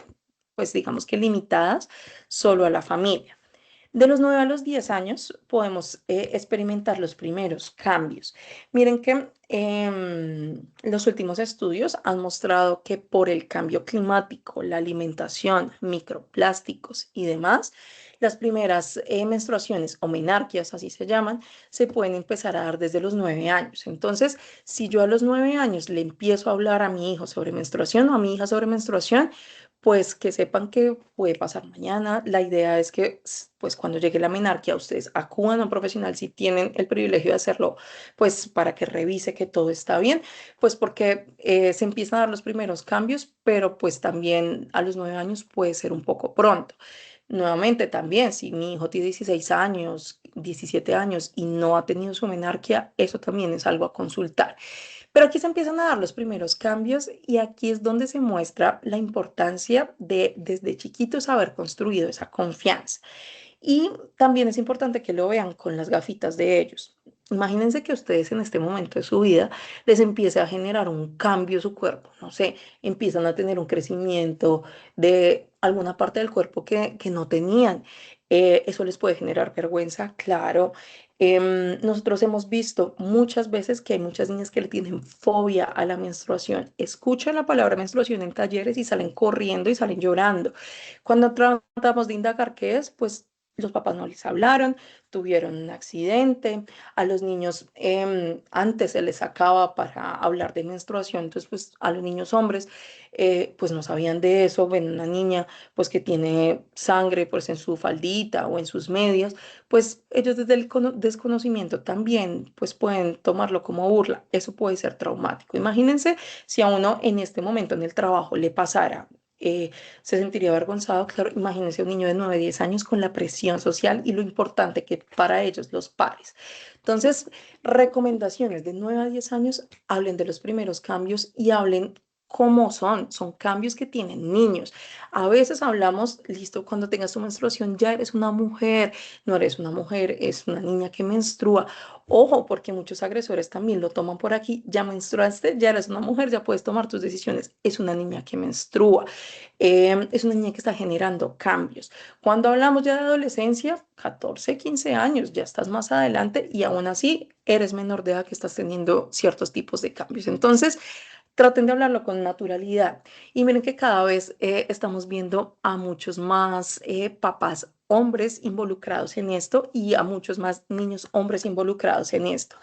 pues digamos que limitadas solo a la familia. De los 9 a los 10 años podemos experimentar los primeros cambios. Miren que los últimos estudios han mostrado que por el cambio climático, la alimentación, microplásticos y demás, las primeras menstruaciones o menarquias, así se llaman, se pueden empezar a dar desde los 9 años. Entonces, si yo a los 9 años le empiezo a hablar a mi hijo sobre menstruación o a mi hija sobre menstruación, pues que sepan que puede pasar mañana. La idea es que, pues cuando llegue la menarquia, ustedes acudan a un profesional si tienen el privilegio de hacerlo, pues para que revise que todo está bien, pues porque se empiezan a dar los primeros cambios, pero pues también a los 9 años puede ser un poco pronto. Nuevamente también, si mi hijo tiene 16 años, 17 años y no ha tenido su menarquia, eso también es algo a consultar. Pero aquí se empiezan a dar los primeros cambios y aquí es donde se muestra la importancia de desde chiquitos haber construido esa confianza. Y también es importante que lo vean con las gafitas de ellos. Imagínense que ustedes en este momento de su vida les empiece a generar un cambio su cuerpo, no sé, empiezan a tener un crecimiento de alguna parte del cuerpo que no tenían. Eso les puede generar vergüenza, claro. Nosotros hemos visto muchas veces que hay muchas niñas que le tienen fobia a la menstruación. Escuchan la palabra menstruación en talleres y salen corriendo y salen llorando. Cuando tratamos de indagar qué es, pues los papás no les hablaron, tuvieron un accidente, a los niños antes se les sacaba para hablar de menstruación, entonces pues a los niños hombres pues no sabían de eso, ven una niña pues que tiene sangre pues en su faldita o en sus medias, pues ellos desde el desconocimiento también pues pueden tomarlo como burla, eso puede ser traumático. Imagínense si a uno en este momento en el trabajo le pasara. Se sentiría avergonzado, claro, imagínense un niño de 9 10 años con la presión social y lo importante que para ellos los pares. Entonces, recomendaciones de 9 a 10 años, hablen de los primeros cambios y hablen cómo son cambios que tienen niños. A veces hablamos, listo, cuando tengas tu menstruación ya eres una mujer, no eres una mujer, es una niña que menstrua. Ojo, porque muchos agresores también lo toman por aquí, ya menstruaste, ya eres una mujer, ya puedes tomar tus decisiones, es una niña que menstrua. Es una niña que está generando cambios. Cuando hablamos ya de adolescencia, 14, 15 años, ya estás más adelante y aún así eres menor de edad que estás teniendo ciertos tipos de cambios. Entonces, traten de hablarlo con naturalidad. Y miren que cada vez estamos viendo a muchos más papás hombres involucrados en esto y a muchos más niños hombres involucrados en esto.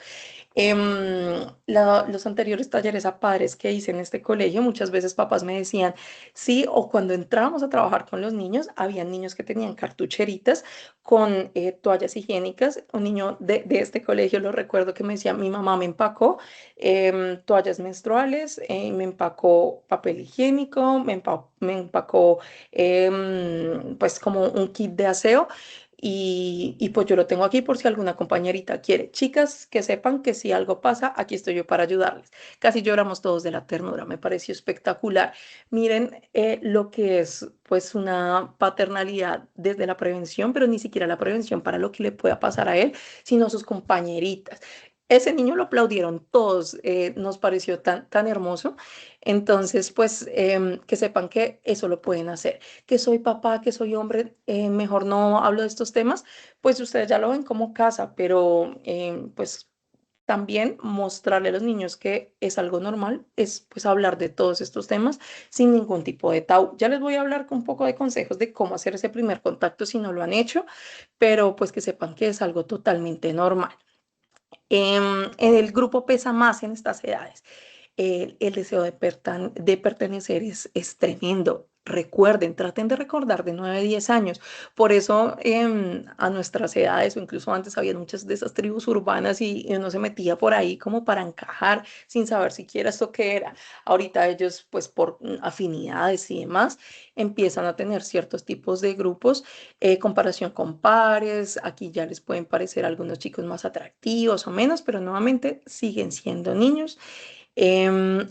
Los anteriores talleres a padres que hice en este colegio, muchas veces papás me decían, sí, o cuando entrábamos a trabajar con los niños, había niños que tenían cartucheritas con toallas higiénicas. Un niño de este colegio, lo recuerdo que me decía, mi mamá me empacó toallas menstruales, me empacó papel higiénico, me empacó pues como un kit de aseo. Y pues yo lo tengo aquí por si alguna compañerita quiere. Chicas, que sepan que si algo pasa, aquí estoy yo para ayudarles. Casi lloramos todos de la ternura, me pareció espectacular. Miren lo que es pues una paternalidad desde la prevención, pero ni siquiera la prevención para lo que le pueda pasar a él, sino a sus compañeritas. Ese niño lo aplaudieron todos, nos pareció tan hermoso. Entonces, pues que sepan que eso lo pueden hacer. Que soy papá, que soy hombre, mejor no hablo de estos temas, pues ustedes ya lo ven como casa, pero pues también mostrarle a los niños que es algo normal, es pues hablar de todos estos temas sin ningún tipo de tabú. Ya les voy a hablar con un poco de consejos de cómo hacer ese primer contacto si no lo han hecho, pero pues que sepan que es algo totalmente normal. En el grupo pesa más en estas edades. El deseo de pertenecer es tremendo. Recuerden, traten de recordar de 9 a 10 años. Por eso a nuestras edades o incluso antes había muchas de esas tribus urbanas y uno se metía por ahí como para encajar sin saber siquiera esto qué era. Ahorita ellos pues por afinidades y demás empiezan a tener ciertos tipos de grupos, comparación con pares. Aquí ya les pueden parecer algunos chicos más atractivos o menos, pero nuevamente siguen siendo niños.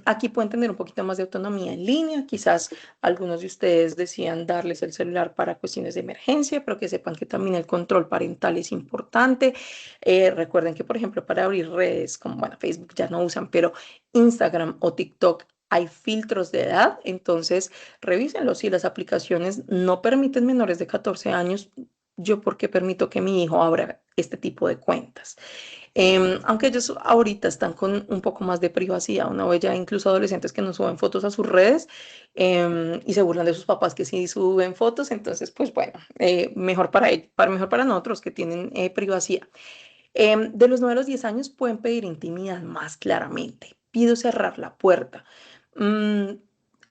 Aquí pueden tener un poquito más de autonomía en línea. Quizás algunos de ustedes decían darles el celular para cuestiones de emergencia, pero que sepan que también el control parental es importante. Recuerden que, por ejemplo, para abrir redes como, bueno, Facebook ya no usan, pero Instagram o TikTok hay filtros de edad, entonces revísenlo. Si las aplicaciones no permiten menores de 14 años, yo por qué permito que mi hijo abra este tipo de cuentas. Aunque ellos ahorita están con un poco más de privacidad, uno ve ya incluso adolescentes que no suben fotos a sus redes y se burlan de sus papás que sí suben fotos, entonces pues bueno, mejor para ellos, mejor para nosotros que tienen privacidad. De los 9 a los 10 años pueden pedir intimidad más claramente. Pido cerrar la puerta. Mm,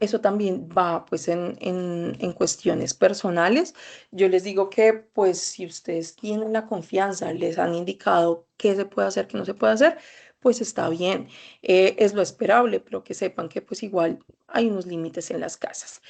Eso también va pues en cuestiones personales. Yo les digo que pues si ustedes tienen la confianza, les han indicado qué se puede hacer, qué no se puede hacer, pues está bien. Es lo esperable, pero que sepan que pues igual hay unos límites en las casas.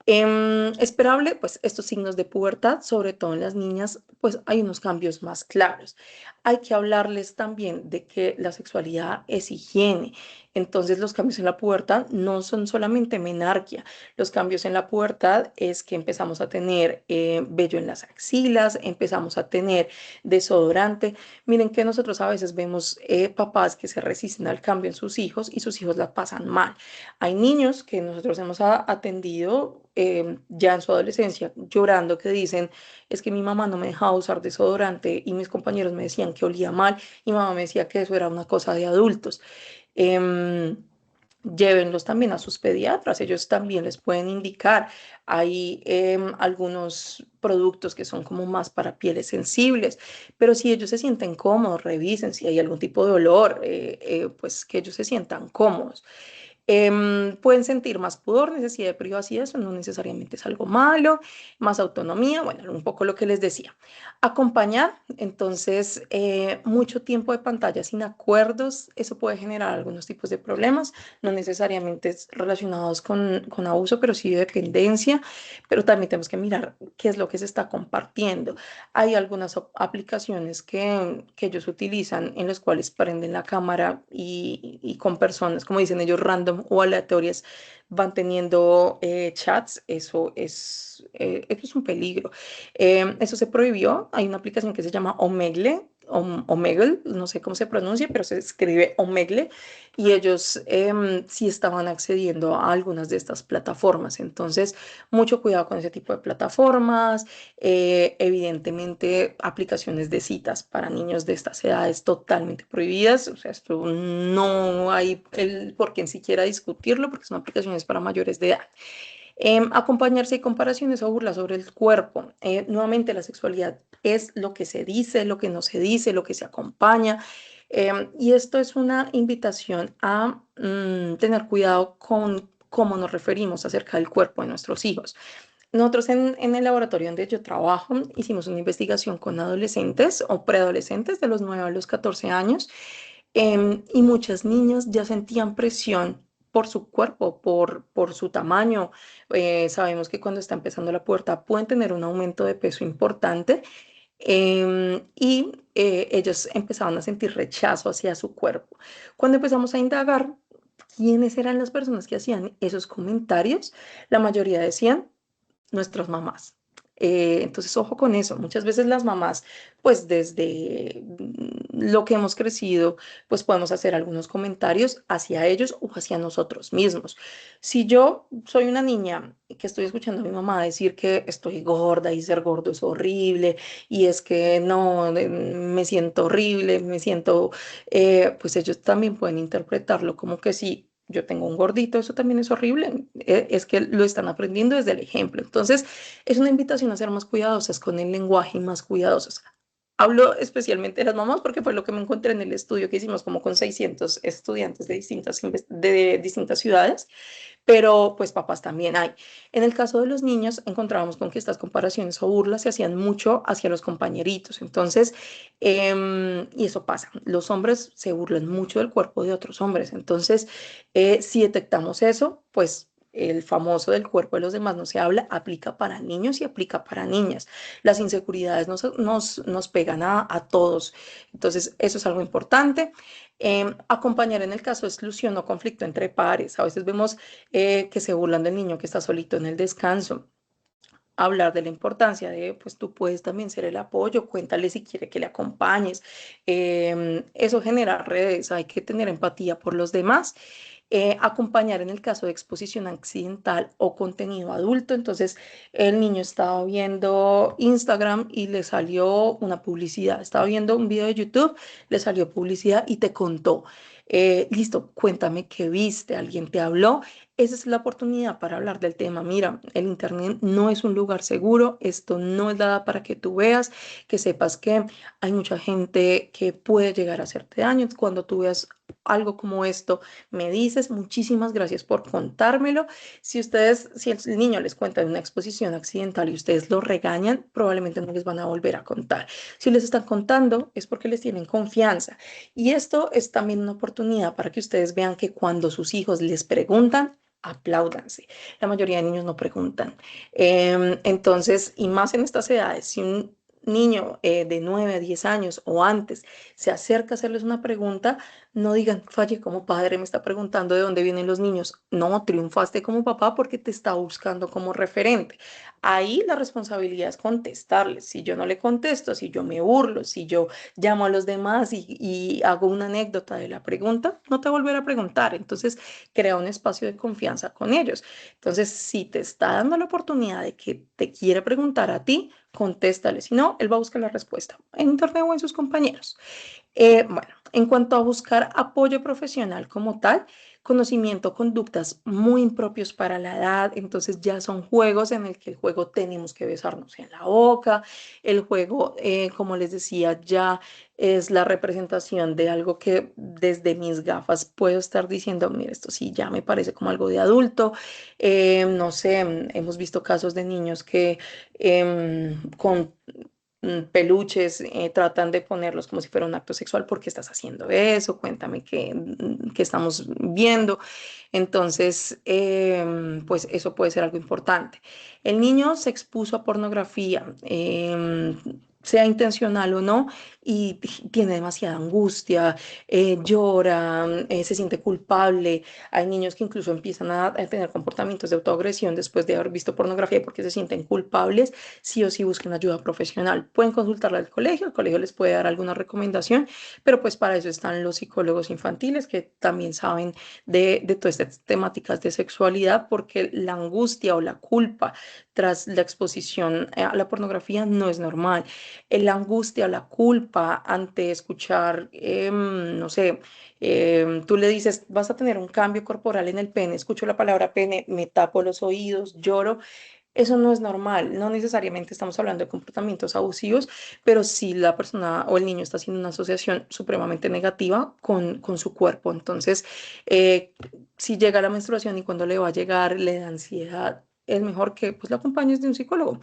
Esperable, pues estos signos de pubertad, sobre todo en las niñas, pues hay unos cambios más claros. Hay que hablarles también de que la sexualidad es higiene. Entonces los cambios en la pubertad no son solamente menarquia. Los cambios en la pubertad es que empezamos a tener vello en las axilas, empezamos a tener desodorante. Miren que nosotros a veces vemos papás que se resisten al cambio en sus hijos y sus hijos la pasan mal. Hay niños que nosotros hemos atendido ya en su adolescencia llorando que dicen, es que mi mamá no me dejaba usar desodorante y mis compañeros me decían que olía mal y mamá me decía que eso era una cosa de adultos. Em, Llévenlos también a sus pediatras, ellos también les pueden indicar. Hay algunos productos que son como más para pieles sensibles, pero si ellos se sienten cómodos, revisen si hay algún tipo de olor, pues que ellos se sientan cómodos. Pueden sentir más pudor, necesidad de privacidad, eso no necesariamente es algo malo, más autonomía, bueno, un poco lo que les decía. Acompañar, entonces, mucho tiempo de pantalla sin acuerdos, eso puede generar algunos tipos de problemas, no necesariamente relacionados con abuso, pero sí de dependencia, pero también tenemos que mirar qué es lo que se está compartiendo. Hay algunas aplicaciones que ellos utilizan en las cuales prenden la cámara y con personas, como dicen ellos, random o aleatorias, van teniendo chats. Eso es un peligro. Eso se prohibió. Hay una aplicación que se llama Omegle. Omegle, no sé cómo se pronuncia, pero se escribe Omegle y ellos sí estaban accediendo a algunas de estas plataformas. Entonces, mucho cuidado con ese tipo de plataformas. Evidentemente, aplicaciones de citas para niños de estas edades totalmente prohibidas. O sea, esto no hay el por qué ni siquiera discutirlo porque son aplicaciones para mayores de edad. Acompañarse y comparaciones o burlas sobre el cuerpo. Nuevamente, la sexualidad es lo que se dice, lo que no se dice, lo que se acompaña. Y esto es una invitación a tener cuidado con cómo nos referimos acerca del cuerpo de nuestros hijos. Nosotros en el laboratorio donde yo trabajo hicimos una investigación con adolescentes o preadolescentes de los 9 a los 14 años y muchas niñas ya sentían presión por su cuerpo, por su tamaño. Sabemos que cuando está empezando la pubertad pueden tener un aumento de peso importante y ellos empezaban a sentir rechazo hacia su cuerpo. Cuando empezamos a indagar quiénes eran las personas que hacían esos comentarios, la mayoría decían nuestras mamás. Entonces, ojo con eso. Muchas veces las mamás, pues desde lo que hemos crecido, pues podemos hacer algunos comentarios hacia ellos o hacia nosotros mismos. Si yo soy una niña que estoy escuchando a mi mamá decir que estoy gorda y ser gordo es horrible y es que no, me siento horrible, me siento, pues ellos también pueden interpretarlo como que sí. Yo tengo un gordito, eso también es horrible. Es que lo están aprendiendo desde el ejemplo. Entonces, es una invitación a ser más cuidadosas con el lenguaje y más cuidadosas. Hablo especialmente de las mamás porque fue lo que me encontré en el estudio que hicimos como con 600 estudiantes de distintas ciudades, pero pues papás también hay. En el caso de los niños encontrábamos con que estas comparaciones o burlas se hacían mucho hacia los compañeritos. Entonces, y eso pasa, los hombres se burlan mucho del cuerpo de otros hombres. Entonces, si detectamos eso, pues el famoso del cuerpo de los demás no se habla, aplica para niños y aplica para niñas. Las inseguridades nos pegan a todos. Entonces, eso es algo importante. Acompañar en el caso de exclusión o conflicto entre pares. A veces vemos que se burlan del niño que está solito en el descanso. Hablar de la importancia de, pues tú puedes también ser el apoyo, cuéntale si quiere que le acompañes. Eso genera redes, hay que tener empatía por los demás. Acompañar en el caso de exposición accidental o contenido adulto. Entonces, el niño estaba viendo Instagram y le salió una publicidad. Estaba viendo un video de YouTube, le salió publicidad y te contó. Listo, cuéntame qué viste, alguien te habló. Esa es la oportunidad para hablar del tema. Mira, el Internet no es un lugar seguro, esto no es nada para que tú veas, que sepas que hay mucha gente que puede llegar a hacerte daño. Cuando tú veas algo como esto, me dices, muchísimas gracias por contármelo. Si el niño les cuenta de una exposición accidental y ustedes lo regañan, probablemente no les van a volver a contar. Si les están contando, es porque les tienen confianza. Y esto es también una oportunidad para que ustedes vean que cuando sus hijos les preguntan, apláudanse. La mayoría de niños no preguntan. Entonces, y más en estas edades, si un niño de 9 a 10 años o antes se acerca a hacerles una pregunta, no digan, falle como padre, me está preguntando de dónde vienen los niños. No, triunfaste como papá porque te está buscando como referente. Ahí la responsabilidad es contestarles. Si yo no le contesto, si yo me burlo, si yo llamo a los demás y hago una anécdota de la pregunta, no te volverá a preguntar. Entonces, crea un espacio de confianza con ellos. Entonces, si te está dando la oportunidad de que te quiere preguntar a ti, contéstale. Si no, él va a buscar la respuesta en internet o en sus compañeros. Bueno, en cuanto a buscar apoyo profesional como tal, conocimiento, conductas muy impropios para la edad, entonces ya son juegos en el que el juego tenemos que besarnos en la boca, el juego, como les decía, ya es la representación de algo que desde mis gafas puedo estar diciendo, mira, esto sí ya me parece como algo de adulto. No sé, hemos visto casos de niños que con peluches, tratan de ponerlos como si fuera un acto sexual. ¿Por qué estás haciendo eso? Cuéntame qué estamos viendo. Entonces, pues eso puede ser algo importante. El niño se expuso a pornografía, sea intencional o no, y tiene demasiada angustia, llora, se siente culpable. Hay niños que incluso empiezan a tener comportamientos de autoagresión después de haber visto pornografía porque se sienten culpables. Sí o sí busquen ayuda profesional. Pueden consultarla al colegio, el colegio les puede dar alguna recomendación, pero pues para eso están los psicólogos infantiles que también saben de todas estas temáticas de sexualidad, porque la angustia o la culpa tras la exposición a la pornografía no es normal. La angustia, la culpa ante escuchar, no sé, tú le dices, vas a tener un cambio corporal en el pene, escucho la palabra pene, me tapo los oídos, lloro. Eso no es normal, no necesariamente estamos hablando de comportamientos abusivos, pero sí la persona o el niño está haciendo una asociación supremamente negativa con su cuerpo. Entonces, eh, si llega la menstruación y cuando le va a llegar le da ansiedad, es mejor que pues lo acompañes de un psicólogo.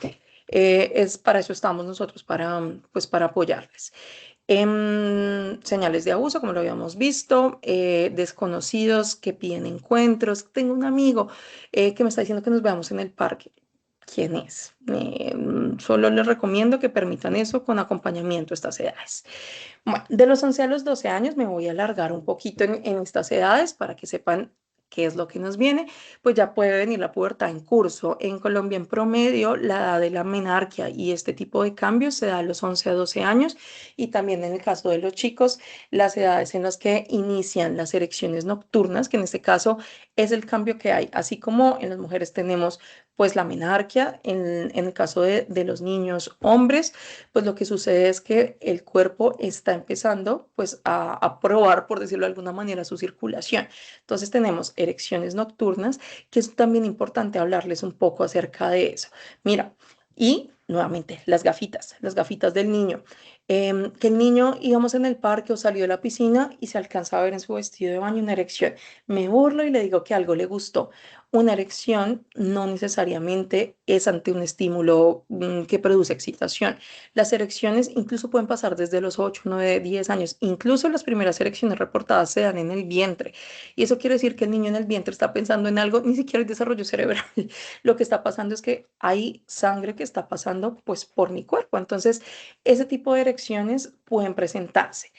Es para eso estamos nosotros, pues para apoyarles. Señales de abuso, como lo habíamos visto, desconocidos que piden encuentros. Tengo un amigo que me está diciendo que nos veamos en el parque. ¿Quién es? Solo les recomiendo que permitan eso con acompañamiento a estas edades. Bueno, de los 11 a los 12 años me voy a alargar un poquito en estas edades para que sepan qué es lo que nos viene, pues ya puede venir la pubertad en curso. En Colombia, en promedio, la edad de la menarquia y este tipo de cambios se da a los 11 a 12 años, y también en el caso de los chicos, las edades en las que inician las erecciones nocturnas, que en este caso es el cambio que hay, así como en las mujeres tenemos pues la menarquia, en el caso de los niños hombres, pues lo que sucede es que el cuerpo está empezando pues a probar, por decirlo de alguna manera, su circulación. Entonces tenemos erecciones nocturnas, que es también importante hablarles un poco acerca de eso. Mira, y nuevamente las gafitas del niño. Que el niño íbamos en el parque o salió de la piscina y se alcanza a ver en su vestido de baño una erección. Me burlo y le digo que algo le gustó. Una erección no necesariamente es ante un estímulo que produce excitación. Las erecciones incluso pueden pasar desde los 8, 9, 10 años. Incluso las primeras erecciones reportadas se dan en el vientre. Y eso quiere decir que el niño en el vientre está pensando en algo, ni siquiera el desarrollo cerebral. Lo que está pasando es que hay sangre que está pasando pues por mi cuerpo. Entonces, ese tipo de erecciones pueden presentarse.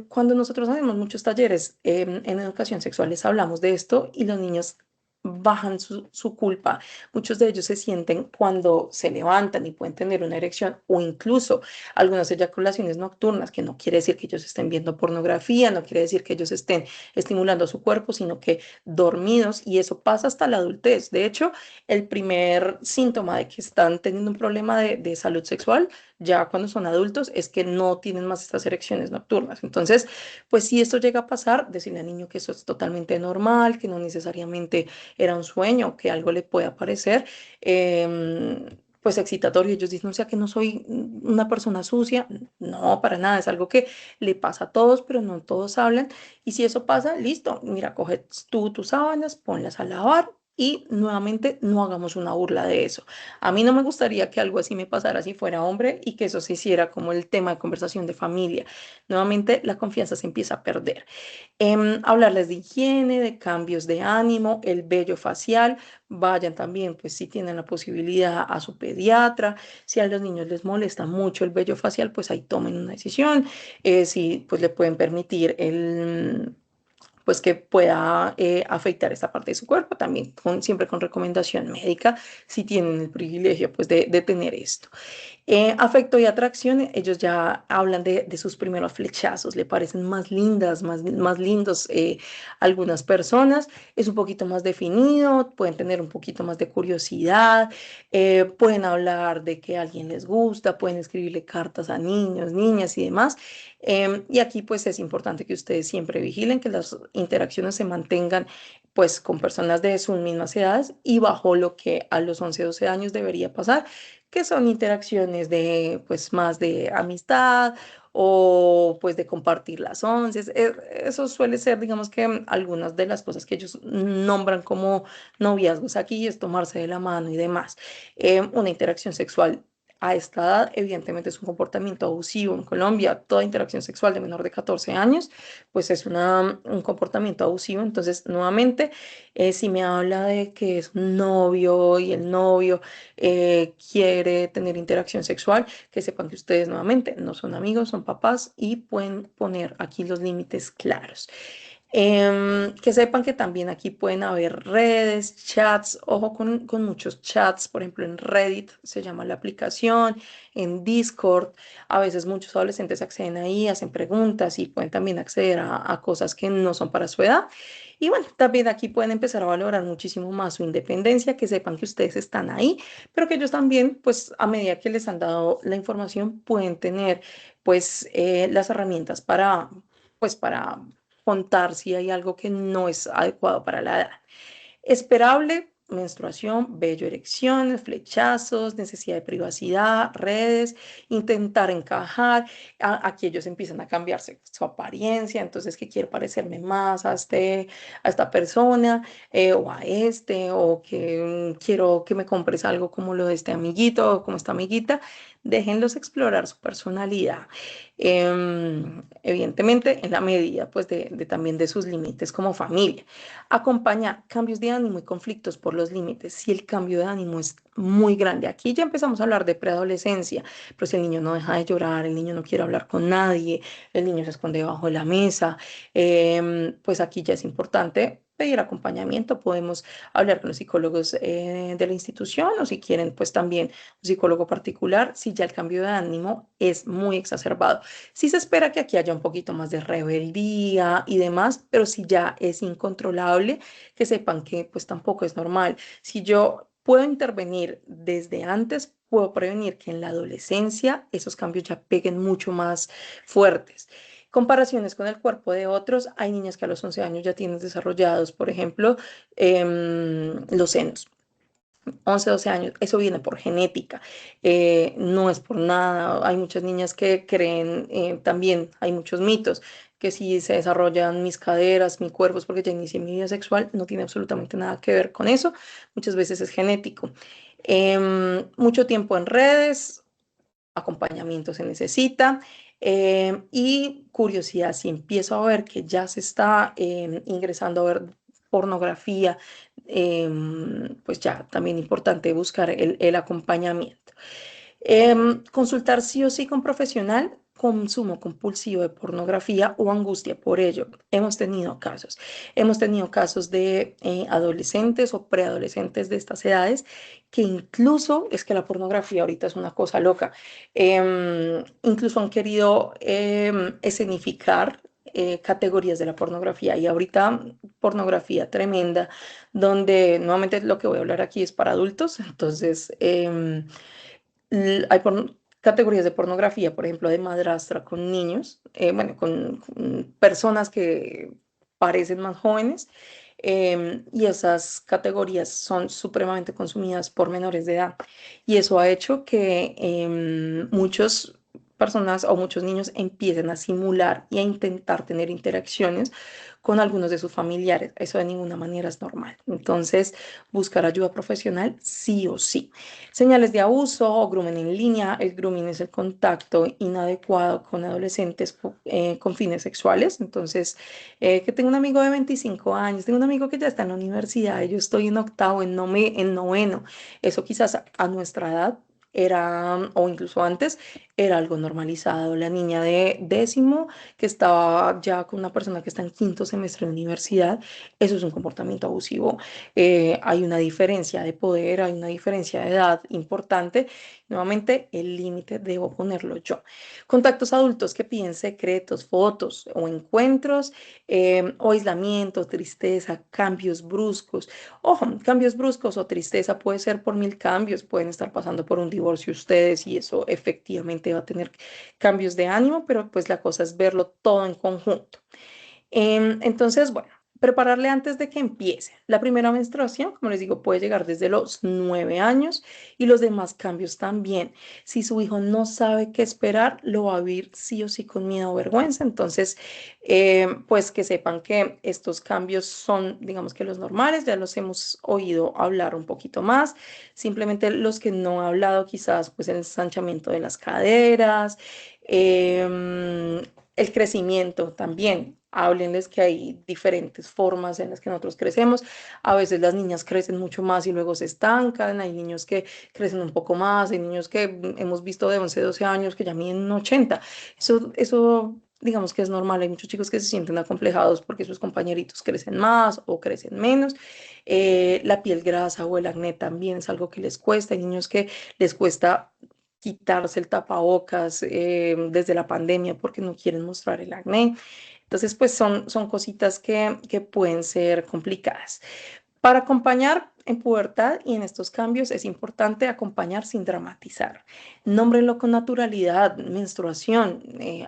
Cuando nosotros hacemos muchos talleres en educación sexual, les hablamos de esto y los niños bajan su culpa. Muchos de ellos se sienten cuando se levantan y pueden tener una erección o incluso algunas eyaculaciones nocturnas, que no quiere decir que ellos estén viendo pornografía, no quiere decir que ellos estén estimulando su cuerpo, sino que dormidos, y eso pasa hasta la adultez. De hecho, el primer síntoma de que están teniendo un problema de salud sexual ya cuando son adultos es que no tienen más estas erecciones nocturnas. Entonces, pues si esto llega a pasar, decirle al niño que eso es totalmente normal, que no necesariamente era un sueño, que algo le puede aparecer, pues excitatorio. Ellos dicen, o sea, que no soy una persona sucia. No, para nada, es algo que le pasa a todos, pero no todos hablan. Y si eso pasa, listo, mira, coge tú tus sábanas, ponlas a lavar, y nuevamente no hagamos una burla de eso. A mí no me gustaría que algo así me pasara si fuera hombre y que eso se hiciera como el tema de conversación de familia. Nuevamente la confianza se empieza a perder. Hablarles de higiene, de cambios de ánimo, el vello facial. Vayan también, pues si tienen la posibilidad, a su pediatra. Si a los niños les molesta mucho el vello facial, pues ahí tomen una decisión. Si pues le pueden permitir pues que pueda afectar esta parte de su cuerpo, también siempre con recomendación médica, si tienen el privilegio pues de tener esto. Afecto y atracción, ellos ya hablan de sus primeros flechazos, le parecen más lindas, más lindos algunas personas, es un poquito más definido, pueden tener un poquito más de curiosidad, pueden hablar de que a alguien les gusta, pueden escribirle cartas a niños, niñas y demás. Y aquí pues es importante que ustedes siempre vigilen que las interacciones se mantengan pues con personas de sus mismas edades y bajo lo que a los 11 12 años debería pasar, que son interacciones de, pues, más de amistad o, pues, de compartir las onces. Eso suele ser, digamos que algunas de las cosas que ellos nombran como noviazgos aquí es tomarse de la mano y demás. Una interacción sexual a esta edad, evidentemente es un comportamiento abusivo en Colombia. Toda interacción sexual de menor de 14 años, pues es un comportamiento abusivo. Entonces, nuevamente, si me habla de que es un novio y el novio quiere tener interacción sexual, que sepan que ustedes nuevamente no son amigos, son papás y pueden poner aquí los límites claros. Que sepan que también aquí pueden haber redes, chats, ojo con muchos chats, por ejemplo en Reddit se llama la aplicación, en Discord, a veces muchos adolescentes acceden ahí, hacen preguntas y pueden también acceder a cosas que no son para su edad. Y bueno, también aquí pueden empezar a valorar muchísimo más su independencia, que sepan que ustedes están ahí, pero que ellos también, pues a medida que les han dado la información, pueden tener pues las herramientas para contar si hay algo que no es adecuado para la edad. Esperable, menstruación, vello, erecciones, flechazos, necesidad de privacidad, redes, intentar encajar. Aquí ellos empiezan a cambiarse su apariencia, entonces que quiero parecerme más a esta persona o a este, o que quiero que me compres algo como lo de este amiguito o como esta amiguita. Déjenlos explorar su personalidad. Evidentemente, en la medida pues también de sus límites como familia. Acompañar cambios de ánimo y conflictos por los límites. Si el cambio de ánimo es muy grande, aquí ya empezamos a hablar de preadolescencia, pero si el niño no deja de llorar, el niño no quiere hablar con nadie, el niño se esconde debajo de la mesa, pues aquí ya es importante pedir acompañamiento. Podemos hablar con los psicólogos de la institución o si quieren, pues también un psicólogo particular, si ya el cambio de ánimo es muy exacerbado. Sí se espera que aquí haya un poquito más de rebeldía y demás, pero si ya es incontrolable, que sepan que pues tampoco es normal. Si yo puedo intervenir desde antes, puedo prevenir que en la adolescencia esos cambios ya peguen mucho más fuertes. Comparaciones con el cuerpo de otros, hay niñas que a los 11 años ya tienen desarrollados, por ejemplo, los senos. 11 12 años, eso viene por genética, no es por nada. Hay muchas niñas que creen, también hay muchos mitos, que si se desarrollan mis caderas, mi cuerpo es porque ya inicié mi vida sexual, no tiene absolutamente nada que ver con eso, muchas veces es genético. Mucho tiempo en redes, acompañamiento se necesita. Y curiosidad, si empiezo a ver que ya se está ingresando a ver pornografía, pues ya también importante buscar el acompañamiento. Consultar sí o sí con profesional, consumo compulsivo de pornografía o angustia por ello. Hemos tenido casos de adolescentes o preadolescentes de estas edades que incluso, es que la pornografía ahorita es una cosa loca, incluso han querido escenificar categorías de la pornografía y ahorita pornografía tremenda, donde nuevamente lo que voy a hablar aquí es para adultos, entonces hay categorías de pornografía, por ejemplo, de madrastra con niños, bueno, con personas que parecen más jóvenes, y esas categorías son supremamente consumidas por menores de edad. Y eso ha hecho que muchos personas o muchos niños empiecen a simular y a intentar tener interacciones con algunos de sus familiares. Eso de ninguna manera es normal. Entonces, buscar ayuda profesional sí o sí. Señales de abuso o grooming en línea. El grooming es el contacto inadecuado con adolescentes con fines sexuales. Entonces, que tengo un amigo de 25 años, tengo un amigo que ya está en la universidad y yo estoy en octavo, en noveno. Eso quizás a nuestra edad era, o incluso antes, era algo normalizado. La niña de décimo que estaba ya con una persona que está en quinto semestre de universidad, eso es un comportamiento abusivo. Hay una diferencia de poder, hay una diferencia de edad importante. Nuevamente, el límite debo ponerlo yo. Contactos adultos que piden secretos, fotos o encuentros, o aislamiento, tristeza, cambios bruscos. Ojo, cambios bruscos o tristeza puede ser por mil cambios, pueden estar pasando por un divorcio ustedes y eso efectivamente va a tener cambios de ánimo, pero pues la cosa es verlo todo en conjunto. Entonces, bueno, prepararle antes de que empiece. La primera menstruación, como les digo, puede llegar desde los 9 años y los demás cambios también. Si su hijo no sabe qué esperar, lo va a vivir sí o sí con miedo o vergüenza. Entonces, pues que sepan que estos cambios son, digamos que los normales, ya los hemos oído hablar un poquito más. Simplemente los que no he hablado, quizás, pues el ensanchamiento de las caderas. El crecimiento también. Háblenles que hay diferentes formas en las que nosotros crecemos. A veces las niñas crecen mucho más y luego se estancan. Hay niños que crecen un poco más. Hay niños que hemos visto de 11 12 años que ya miden 80. Eso digamos que es normal. Hay muchos chicos que se sienten acomplejados porque sus compañeritos crecen más o crecen menos. La piel grasa o el acné también es algo que les cuesta. Hay niños que les cuesta quitarse el tapabocas desde la pandemia porque no quieren mostrar el acné. Entonces, pues son cositas que pueden ser complicadas. Para acompañar en pubertad y en estos cambios es importante acompañar sin dramatizar. Nómbrenlo con naturalidad, menstruación,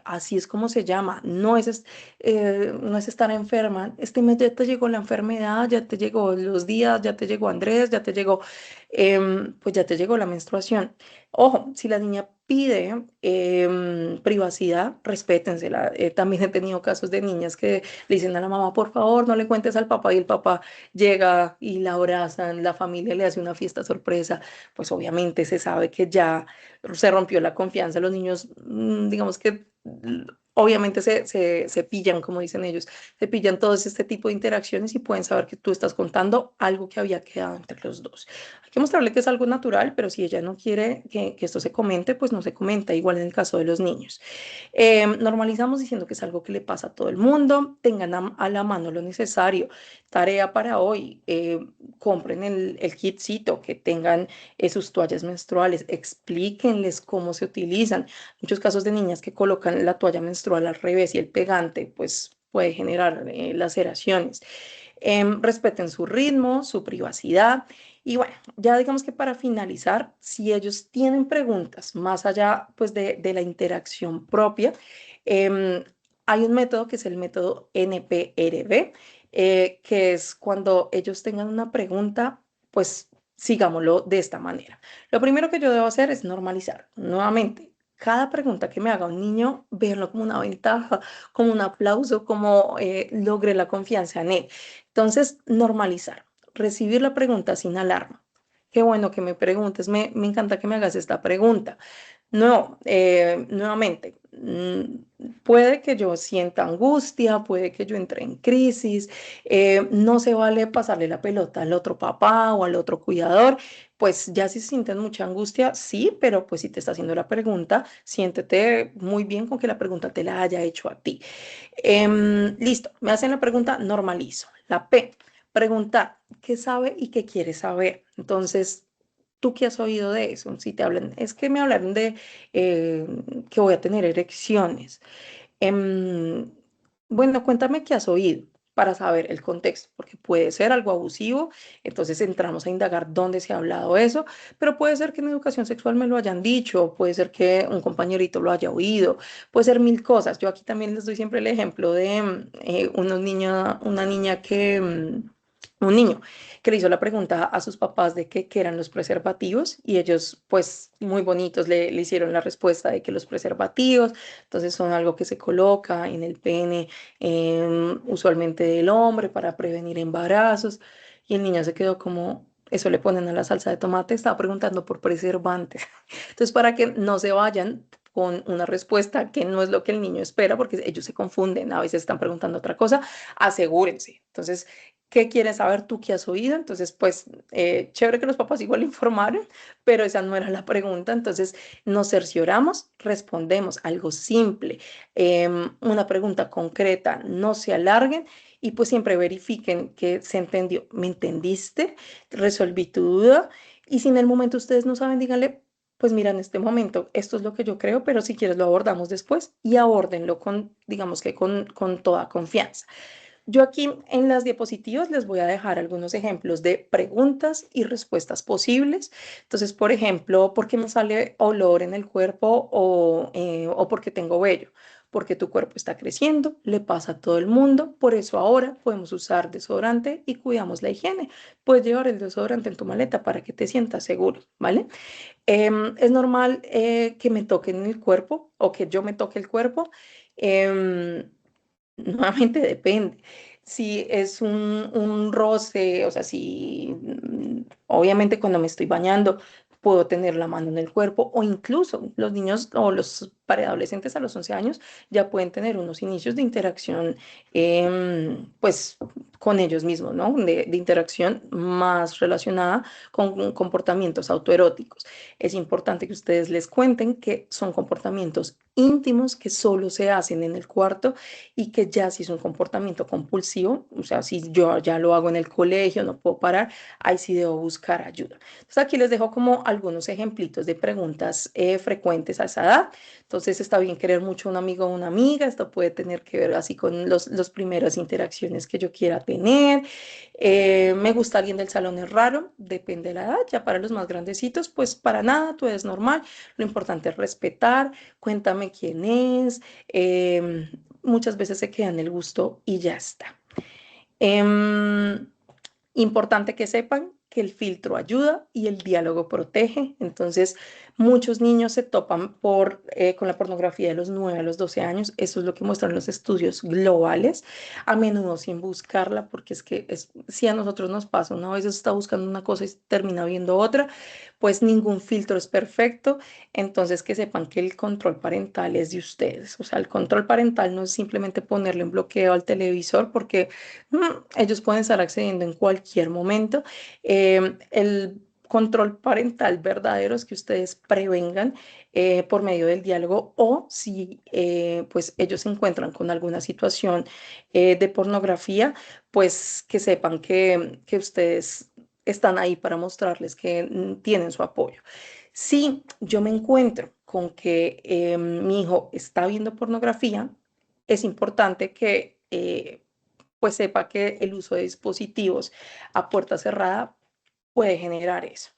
así es como se llama. No es estar enferma. Este mes ya te llegó la enfermedad, ya te llegó los días, ya te llegó Andrés, ya te llegó, pues ya te llegó la menstruación. Ojo, si la niña pide privacidad, respétensela. También he tenido casos de niñas que le dicen a la mamá, por favor, no le cuentes al papá y el papá llega y la abrazan, la familia le hace una fiesta sorpresa, pues obviamente se sabe que ya se rompió la confianza, los niños, digamos que obviamente se pillan, como dicen ellos, se pillan todos este tipo de interacciones y pueden saber que tú estás contando algo que había quedado entre los dos. Hay que mostrarle que es algo natural, pero si ella no quiere que esto se comente, pues no se comenta, igual en el caso de los niños. Normalizamos diciendo que es algo que le pasa a todo el mundo, tengan a la mano lo necesario. Tarea para hoy, compren el kitcito, que tengan sus toallas menstruales, explíquenles cómo se utilizan. Muchos casos de niñas que colocan la toalla menstrual al revés y el pegante, pues puede generar laceraciones. Respeten su ritmo, su privacidad. Y bueno, ya digamos que para finalizar, si ellos tienen preguntas más allá pues de la interacción propia, em, hay un método que es el método NPRB, que es cuando ellos tengan una pregunta, pues sigámoslo de esta manera. Lo primero que yo debo hacer es normalizar. Nuevamente, cada pregunta que me haga un niño, verlo como una ventaja, como un aplauso, como logre la confianza en él. Entonces, normalizar, recibir la pregunta sin alarma. Qué bueno que me preguntes, me encanta que me hagas esta pregunta. No, nuevamente, puede que yo sienta angustia, puede que yo entre en crisis, no se vale pasarle la pelota al otro papá o al otro cuidador, pues ya si sienten mucha angustia, sí, pero pues si te está haciendo la pregunta, siéntete muy bien con que la pregunta te la haya hecho a ti. Listo, me hacen la pregunta, normalizo. La P, preguntar qué sabe y qué quiere saber. Entonces, ¿tú qué has oído de eso? Si te hablan, es que me hablaron de eh, que voy a tener erecciones. Em, bueno, cuéntame qué has oído para saber el contexto, porque puede ser algo abusivo, entonces entramos a indagar dónde se ha hablado eso, pero puede ser que en educación sexual me lo hayan dicho, puede ser que un compañerito lo haya oído, puede ser mil cosas. Yo aquí también les doy siempre el ejemplo de una niña que un niño que le hizo la pregunta a sus papás de qué eran los preservativos y ellos pues muy bonitos le hicieron la respuesta de que los preservativos entonces son algo que se coloca en el pene usualmente del hombre para prevenir embarazos y el niño se quedó como... Eso le ponen a la salsa de tomate, estaba preguntando por preservantes. Entonces, para que no se vayan con una respuesta que no es lo que el niño espera, porque ellos se confunden, a veces están preguntando otra cosa, asegúrense. Entonces, ¿qué quieres saber tú que has oído? Entonces, pues, chévere que los papás igual le informaron, pero esa no era la pregunta. Entonces, nos cercioramos, respondemos algo simple, una pregunta concreta, no se alarguen y pues siempre verifiquen que se entendió. ¿Me entendiste? Resolví tu duda. Y si en el momento ustedes no saben, díganle, pues mira, en este momento esto es lo que yo creo, pero si quieres lo abordamos después y abórdenlo con, digamos que con toda confianza. Yo aquí en las diapositivas les voy a dejar algunos ejemplos de preguntas y respuestas posibles. Entonces, por ejemplo, ¿por qué me sale olor en el cuerpo o por qué tengo vello? Porque tu cuerpo está creciendo, le pasa a todo el mundo, por eso ahora podemos usar desodorante y cuidamos la higiene. Puedes llevar el desodorante en tu maleta para que te sientas seguro, ¿vale? Es normal que me toquen el cuerpo o que yo me toque el cuerpo. Em, Nuevamente depende. Si es un roce, o sea, si obviamente cuando me estoy bañando puedo tener la mano en el cuerpo o incluso los niños o los preadolescentes a los 11 años ya pueden tener unos inicios de interacción, pues con ellos mismos, ¿no? De interacción más relacionada con comportamientos autoeróticos. Es importante que ustedes les cuenten que son comportamientos íntimos que solo se hacen en el cuarto y que ya si es un comportamiento compulsivo, o sea, si yo ya lo hago en el colegio, no puedo parar, ahí sí debo buscar ayuda. Entonces aquí les dejo como algunos ejemplitos de preguntas frecuentes a esa edad. Entonces está bien querer mucho a un amigo o una amiga, esto puede tener que ver así con los primeras interacciones que yo quiera tener. Me gusta alguien del salón, es raro, depende de la edad, ya para los más grandecitos, pues para nada, tú eres normal, lo importante es respetar, cuéntame quién es. Muchas veces se queda en el gusto y ya está. Em, Importante que sepan que el filtro ayuda y el diálogo protege. Entonces, muchos niños se topan con la pornografía de los 9 a los 12 años. Eso es lo que muestran los estudios globales, a menudo sin buscarla, porque es que si a nosotros nos pasa, una vez está buscando una cosa y termina viendo otra, pues ningún filtro es perfecto. Entonces, que sepan que el control parental es de ustedes. O sea, el control parental no es simplemente ponerle un bloqueo al televisor, porque ellos pueden estar accediendo en cualquier momento. El control parental verdadero es que ustedes prevengan por medio del diálogo o si pues ellos se encuentran con alguna situación de pornografía, pues que sepan que ustedes están ahí para mostrarles que tienen su apoyo. Si yo me encuentro con que mi hijo está viendo pornografía, es importante que pues sepa que el uso de dispositivos a puerta cerrada puede generar eso.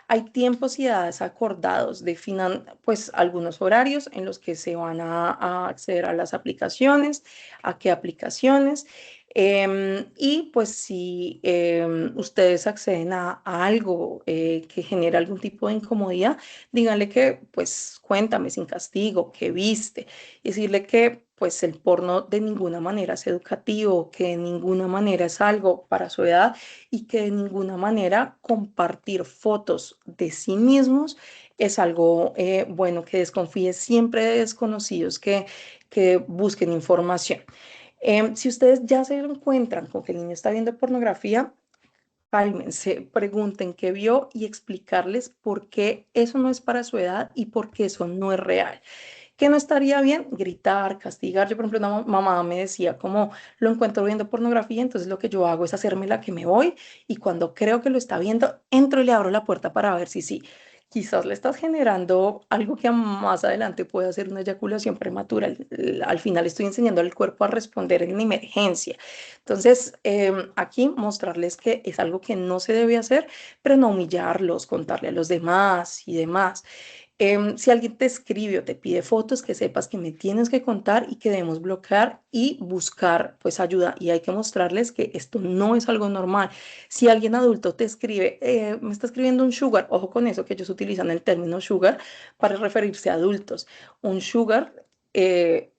Hay tiempos y edades acordados, definan pues algunos horarios en los que se van a acceder a las aplicaciones, a qué aplicaciones. Y pues si ustedes acceden a algo que genera algún tipo de incomodidad, díganle que pues cuéntame sin castigo, qué viste, y decirle que pues el porno de ninguna manera es educativo, que de ninguna manera es algo para su edad y que de ninguna manera compartir fotos de sí mismos es algo bueno, que desconfíe siempre de desconocidos que busquen información. Si ustedes ya se encuentran con que el niño está viendo pornografía, cálmense, pregunten qué vio y explicarles por qué eso no es para su edad y por qué eso no es real. ¿Qué no estaría bien? Gritar, castigar. Yo, por ejemplo, una mamá me decía, como lo encuentro viendo pornografía, entonces lo que yo hago es hacerme la que me voy y cuando creo que lo está viendo, entro y le abro la puerta para ver si sí. Quizás le estás generando algo que más adelante puede ser una eyaculación prematura. Al final estoy enseñando al cuerpo a responder en emergencia. Entonces, aquí mostrarles que es algo que no se debe hacer, pero no humillarlos, contarle a los demás y demás. Si alguien te escribe o te pide fotos, que sepas que me tienes que contar y que debemos bloquear y buscar pues ayuda. Y hay que mostrarles que esto no es algo normal. Si alguien adulto te escribe, me está escribiendo un sugar, ojo con eso, que ellos utilizan el término sugar para referirse a adultos. Un sugar eh,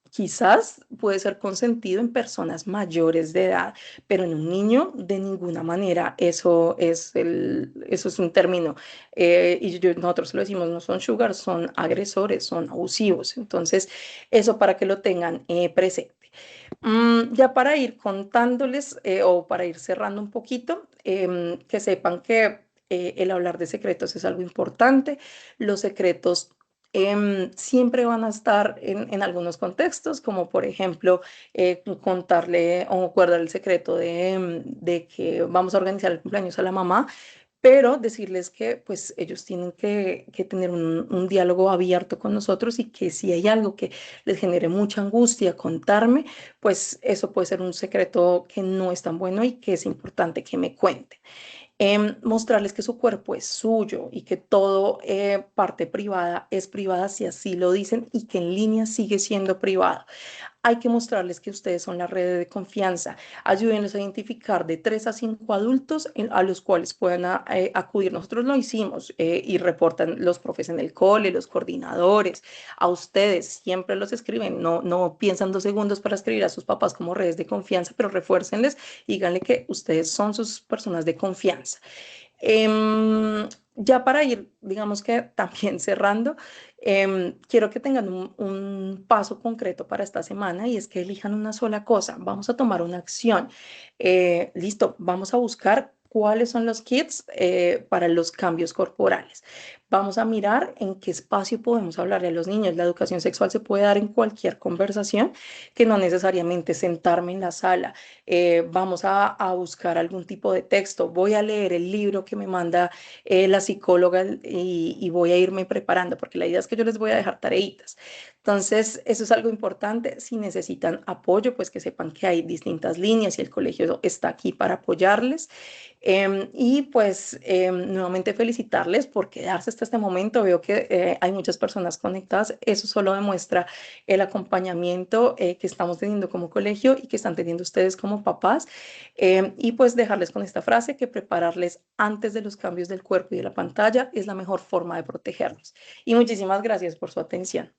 quizás puede ser consentido en personas mayores de edad, pero en un niño de ninguna manera. Eso es un término. Nosotros lo decimos, no son sugar, son agresores, son abusivos. Entonces, eso para que lo tengan presente. Ya para ir contándoles o para ir cerrando un poquito, que sepan que el hablar de secretos es algo importante. Los secretos siempre van a estar en algunos contextos, como por ejemplo contarle o guardar el secreto de que vamos a organizar el cumpleaños a la mamá, pero decirles que pues ellos tienen que tener un diálogo abierto con nosotros y que si hay algo que les genere mucha angustia contarme, pues eso puede ser un secreto que no es tan bueno y que es importante que me cuenten. Mostrarles que su cuerpo es suyo y que todo parte privada es privada si así lo dicen y que en línea sigue siendo privado. Hay que mostrarles que ustedes son la red de confianza. Ayúdenlos a identificar de 3 a 5 adultos a los cuales puedan acudir. Nosotros lo hicimos y reportan los profes en el cole, los coordinadores, a ustedes, siempre los escriben, no piensan 2 segundos para escribir a sus papás como redes de confianza, pero refuércenles y díganle que ustedes son sus personas de confianza. Ya para ir, digamos que también cerrando, quiero que tengan un paso concreto para esta semana y es que elijan una sola cosa. Vamos a tomar una acción. Listo, vamos a buscar cuáles son los kits para los cambios corporales. Vamos a mirar en qué espacio podemos hablarle a los niños. La educación sexual se puede dar en cualquier conversación, que no necesariamente sentarme en la sala. Vamos a buscar algún tipo de texto. Voy a leer el libro que me manda la psicóloga y voy a irme preparando, porque la idea es que yo les voy a dejar tareitas. Entonces, eso es algo importante. Si necesitan apoyo, pues que sepan que hay distintas líneas y el colegio está aquí para apoyarles. Y pues nuevamente felicitarles por quedarse hasta este momento. Veo que hay muchas personas conectadas. Eso solo demuestra el acompañamiento que estamos teniendo como colegio y que están teniendo ustedes como papás. Y pues dejarles con esta frase que prepararles antes de los cambios del cuerpo y de la pantalla es la mejor forma de protegerlos. Y muchísimas gracias por su atención.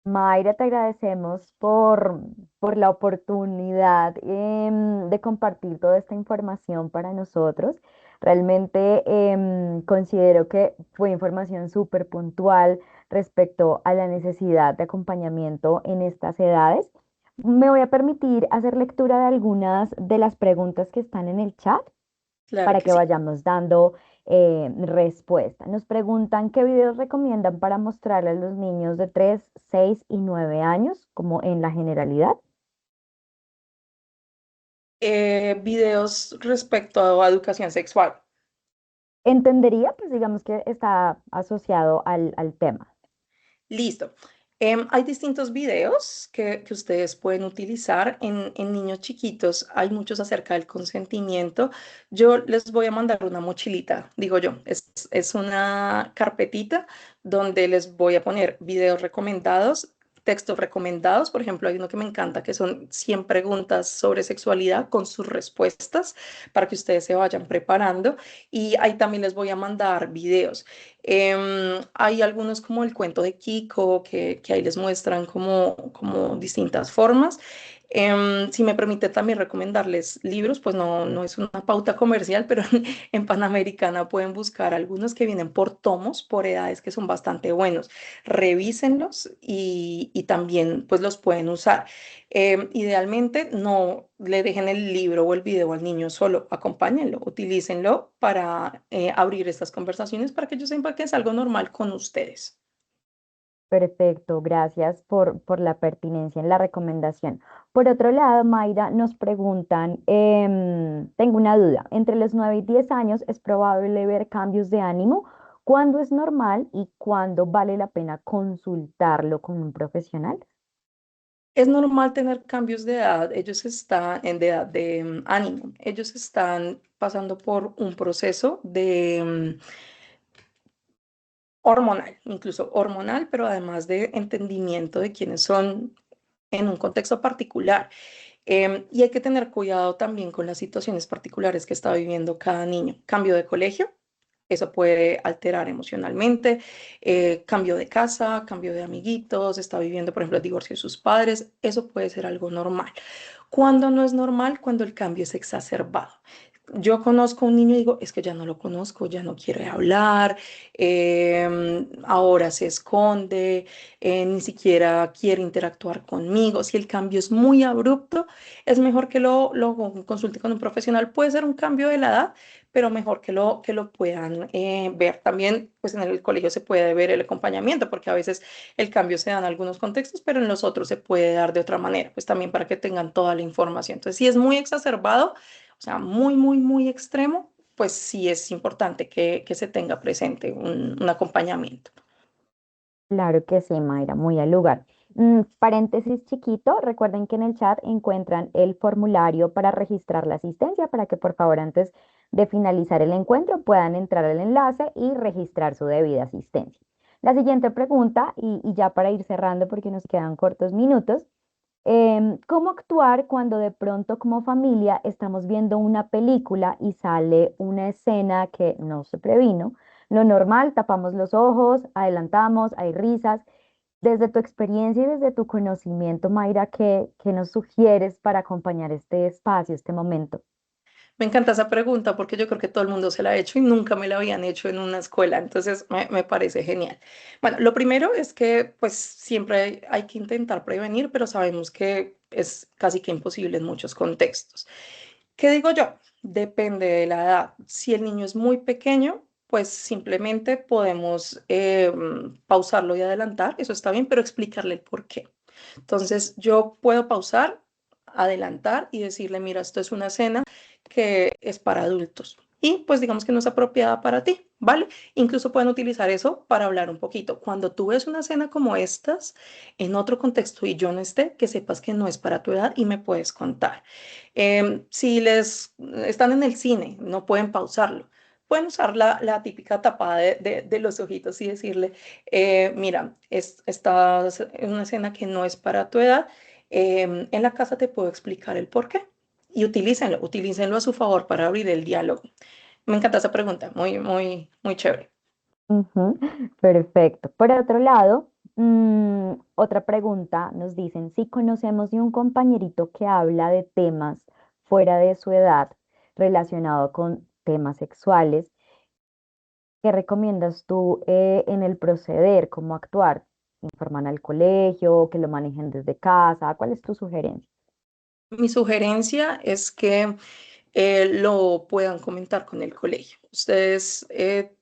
Mayra, te agradecemos por la oportunidad de compartir toda esta información para nosotros. Realmente considero que fue información súper puntual respecto a la necesidad de acompañamiento en estas edades. Me voy a permitir hacer lectura de algunas de las preguntas que están en el chat Claro para que que sí. vayamos dando respuesta. Nos preguntan qué videos recomiendan para mostrarle a los niños de 3, 6 y 9 años, como en la generalidad. Videos respecto a educación sexual. Entendería, pues digamos que está asociado al tema. Listo. Hay distintos videos que ustedes pueden utilizar en niños chiquitos. Hay muchos acerca del consentimiento. Yo les voy a mandar una mochilita, digo yo. Es una carpetita donde les voy a poner videos recomendados, textos recomendados. Por ejemplo, hay uno que me encanta que son 100 preguntas sobre sexualidad con sus respuestas para que ustedes se vayan preparando. Y ahí también les voy a mandar videos. Hay algunos como el cuento de Kiko que ahí les muestran como distintas formas. Si me permite también recomendarles libros, pues no es una pauta comercial, pero en Panamericana pueden buscar algunos que vienen por tomos, por edades que son bastante buenos. Revísenlos y también pues los pueden usar. Idealmente no le dejen el libro o el video al niño solo, acompáñenlo, utilícenlo para abrir estas conversaciones para que ellos sepan que es algo normal con ustedes. Perfecto, gracias por la pertinencia en la recomendación. Por otro lado, Mayra, nos preguntan, tengo una duda, entre los 9 y 10 años es probable ver cambios de ánimo. ¿Cuándo es normal y cuándo vale la pena consultarlo con un profesional? Es normal tener cambios de edad, ellos están en de edad de ánimo, ellos están pasando por un proceso hormonal, incluso hormonal, pero además de entendimiento de quiénes son en un contexto particular. Y hay que tener cuidado también con las situaciones particulares que está viviendo cada niño. Cambio de colegio, eso puede alterar emocionalmente, cambio de casa, cambio de amiguitos, está viviendo, por ejemplo, el divorcio de sus padres, eso puede ser algo normal. Cuando no es normal, cuando el cambio es exacerbado. Yo conozco a un niño y digo, es que ya no lo conozco, ya no quiere hablar, ahora se esconde, ni siquiera quiere interactuar conmigo. Si el cambio es muy abrupto, es mejor que lo consulte con un profesional. Puede ser un cambio de la edad, pero mejor que lo puedan ver. También, pues en el colegio se puede ver el acompañamiento, porque a veces el cambio se da en algunos contextos, pero en los otros se puede dar de otra manera, pues también para que tengan toda la información. Entonces, si es muy exacerbado, o sea, muy, muy, muy extremo, pues sí es importante que se tenga presente un acompañamiento. Claro que sí, Mayra, muy al lugar. Paréntesis chiquito, recuerden que en el chat encuentran el formulario para registrar la asistencia para que por favor antes de finalizar el encuentro puedan entrar al enlace y registrar su debida asistencia. La siguiente pregunta, y ya para ir cerrando porque nos quedan cortos minutos, ¿cómo actuar cuando de pronto como familia estamos viendo una película y sale una escena que no se previno? Lo normal, tapamos los ojos, adelantamos, hay risas. Desde tu experiencia y desde tu conocimiento, Mayra, ¿qué nos sugieres para acompañar este espacio, este momento? Me encanta esa pregunta porque yo creo que todo el mundo se la ha hecho y nunca me la habían hecho en una escuela, entonces me parece genial. Bueno, lo primero es que pues siempre hay que intentar prevenir, pero sabemos que es casi que imposible en muchos contextos. ¿Qué digo yo? Depende de la edad. Si el niño es muy pequeño, pues simplemente podemos pausarlo y adelantar, eso está bien, pero explicarle el por qué. Entonces, yo puedo pausar, adelantar y decirle, mira, esto es una escena que es para adultos y pues digamos que no es apropiada para ti, ¿vale? Incluso pueden utilizar eso para hablar un poquito. Cuando tú ves una escena como estas en otro contexto y yo no esté, que sepas que no es para tu edad y me puedes contar. Si les están en el cine, no pueden pausarlo. Pueden usar la típica tapada de los ojitos y decirle, mira, estás en una escena que no es para tu edad, en la casa te puedo explicar el por qué. Y utilícenlo a su favor para abrir el diálogo. Me encanta esa pregunta, muy, muy, muy chévere. Ujú, perfecto. Por otro lado, otra pregunta, nos dicen, si conocemos de un compañerito que habla de temas fuera de su edad relacionado con temas sexuales, ¿qué recomiendas tú en el proceder? ¿Cómo actuar? ¿Informan al colegio? ¿Que lo manejen desde casa? ¿Cuál es tu sugerencia? Mi sugerencia es que lo puedan comentar con el colegio. Ustedes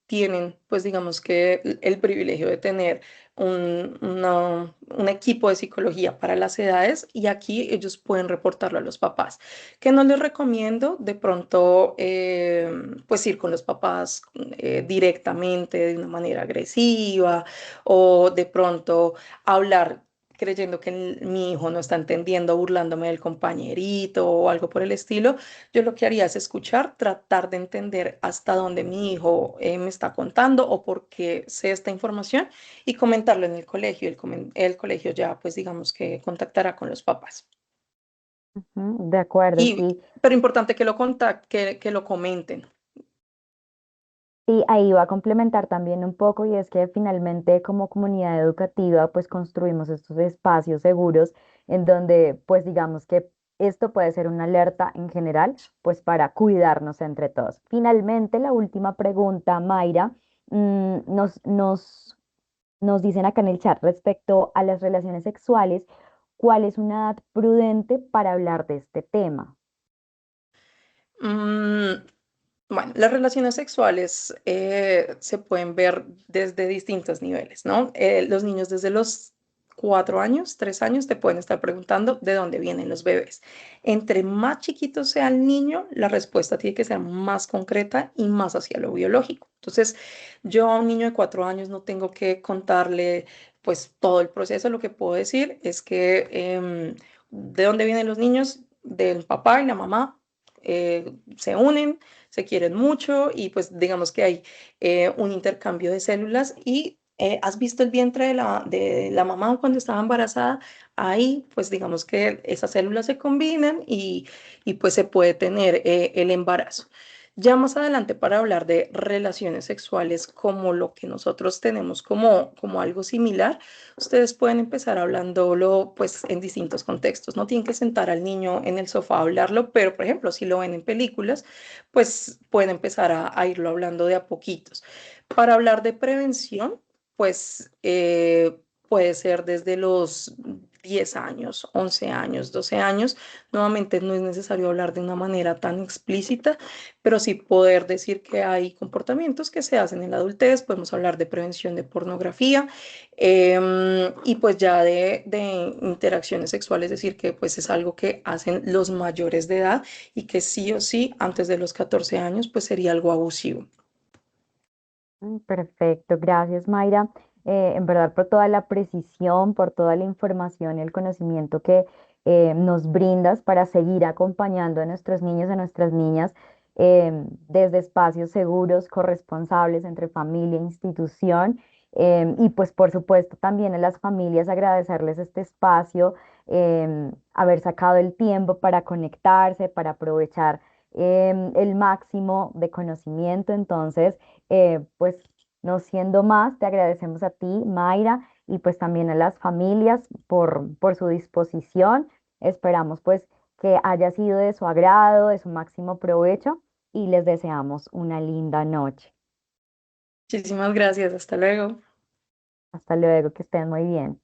tienen, pues digamos que el privilegio de tener un equipo de psicología para las edades y aquí ellos pueden reportarlo a los papás. Que no les recomiendo de pronto, pues ir con los papás directamente de una manera agresiva o de pronto hablar creyendo que mi hijo no está entendiendo, burlándome del compañerito o algo por el estilo. Yo lo que haría es escuchar, tratar de entender hasta dónde mi hijo me está contando o por qué sé esta información y comentarlo en el colegio. El colegio ya, pues digamos que contactará con los papás. Ujú, de acuerdo, Y, sí. pero importante que que lo comenten. Y ahí va a complementar también un poco y es que finalmente como comunidad educativa pues construimos estos espacios seguros en donde pues digamos que esto puede ser una alerta en general pues para cuidarnos entre todos. Finalmente la última pregunta, Mayra, nos dicen acá en el chat respecto a las relaciones sexuales, ¿cuál es una edad prudente para hablar de este tema? Mm, Bueno, las relaciones sexuales se pueden ver desde distintos niveles, ¿no? Los niños desde los 4 años, 3 años, te pueden estar preguntando de dónde vienen los bebés. Entre más chiquito sea el niño, la respuesta tiene que ser más concreta y más hacia lo biológico. Entonces, yo a un niño de 4 años no tengo que contarle pues todo el proceso. Lo que puedo decir es que de dónde vienen los niños, del papá y la mamá se unen, se quieren mucho y pues digamos que hay un intercambio de células y ¿has visto el vientre de la mamá cuando estaba embarazada? Ahí pues digamos que esas células se combinan y pues se puede tener el embarazo. Ya más adelante para hablar de relaciones sexuales como lo que nosotros tenemos como algo similar, ustedes pueden empezar hablándolo pues en distintos contextos. No tienen que sentar al niño en el sofá a hablarlo, pero por ejemplo, si lo ven en películas, pues pueden empezar a irlo hablando de a poquitos. Para hablar de prevención, pues puede ser desde los 10 años, 11 años, 12 años. Nuevamente no es necesario hablar de una manera tan explícita, pero sí poder decir que hay comportamientos que se hacen en la adultez. Podemos hablar de prevención de pornografía y pues ya de interacciones sexuales, es decir, que pues es algo que hacen los mayores de edad y que sí o sí antes de los 14 años pues sería algo abusivo. Perfecto, gracias Mayra. En verdad por toda la precisión, por toda la información y el conocimiento que nos brindas para seguir acompañando a nuestros niños y a nuestras niñas desde espacios seguros, corresponsables entre familia e institución. Y pues por supuesto también a las familias agradecerles este espacio, haber sacado el tiempo para conectarse, para aprovechar el máximo de conocimiento. Entonces, pues no siendo más, te agradecemos a ti, Mayra, y pues también a las familias por su disposición. Esperamos pues que haya sido de su agrado, de su máximo provecho y les deseamos una linda noche. Muchísimas gracias, hasta luego. Hasta luego, que estén muy bien.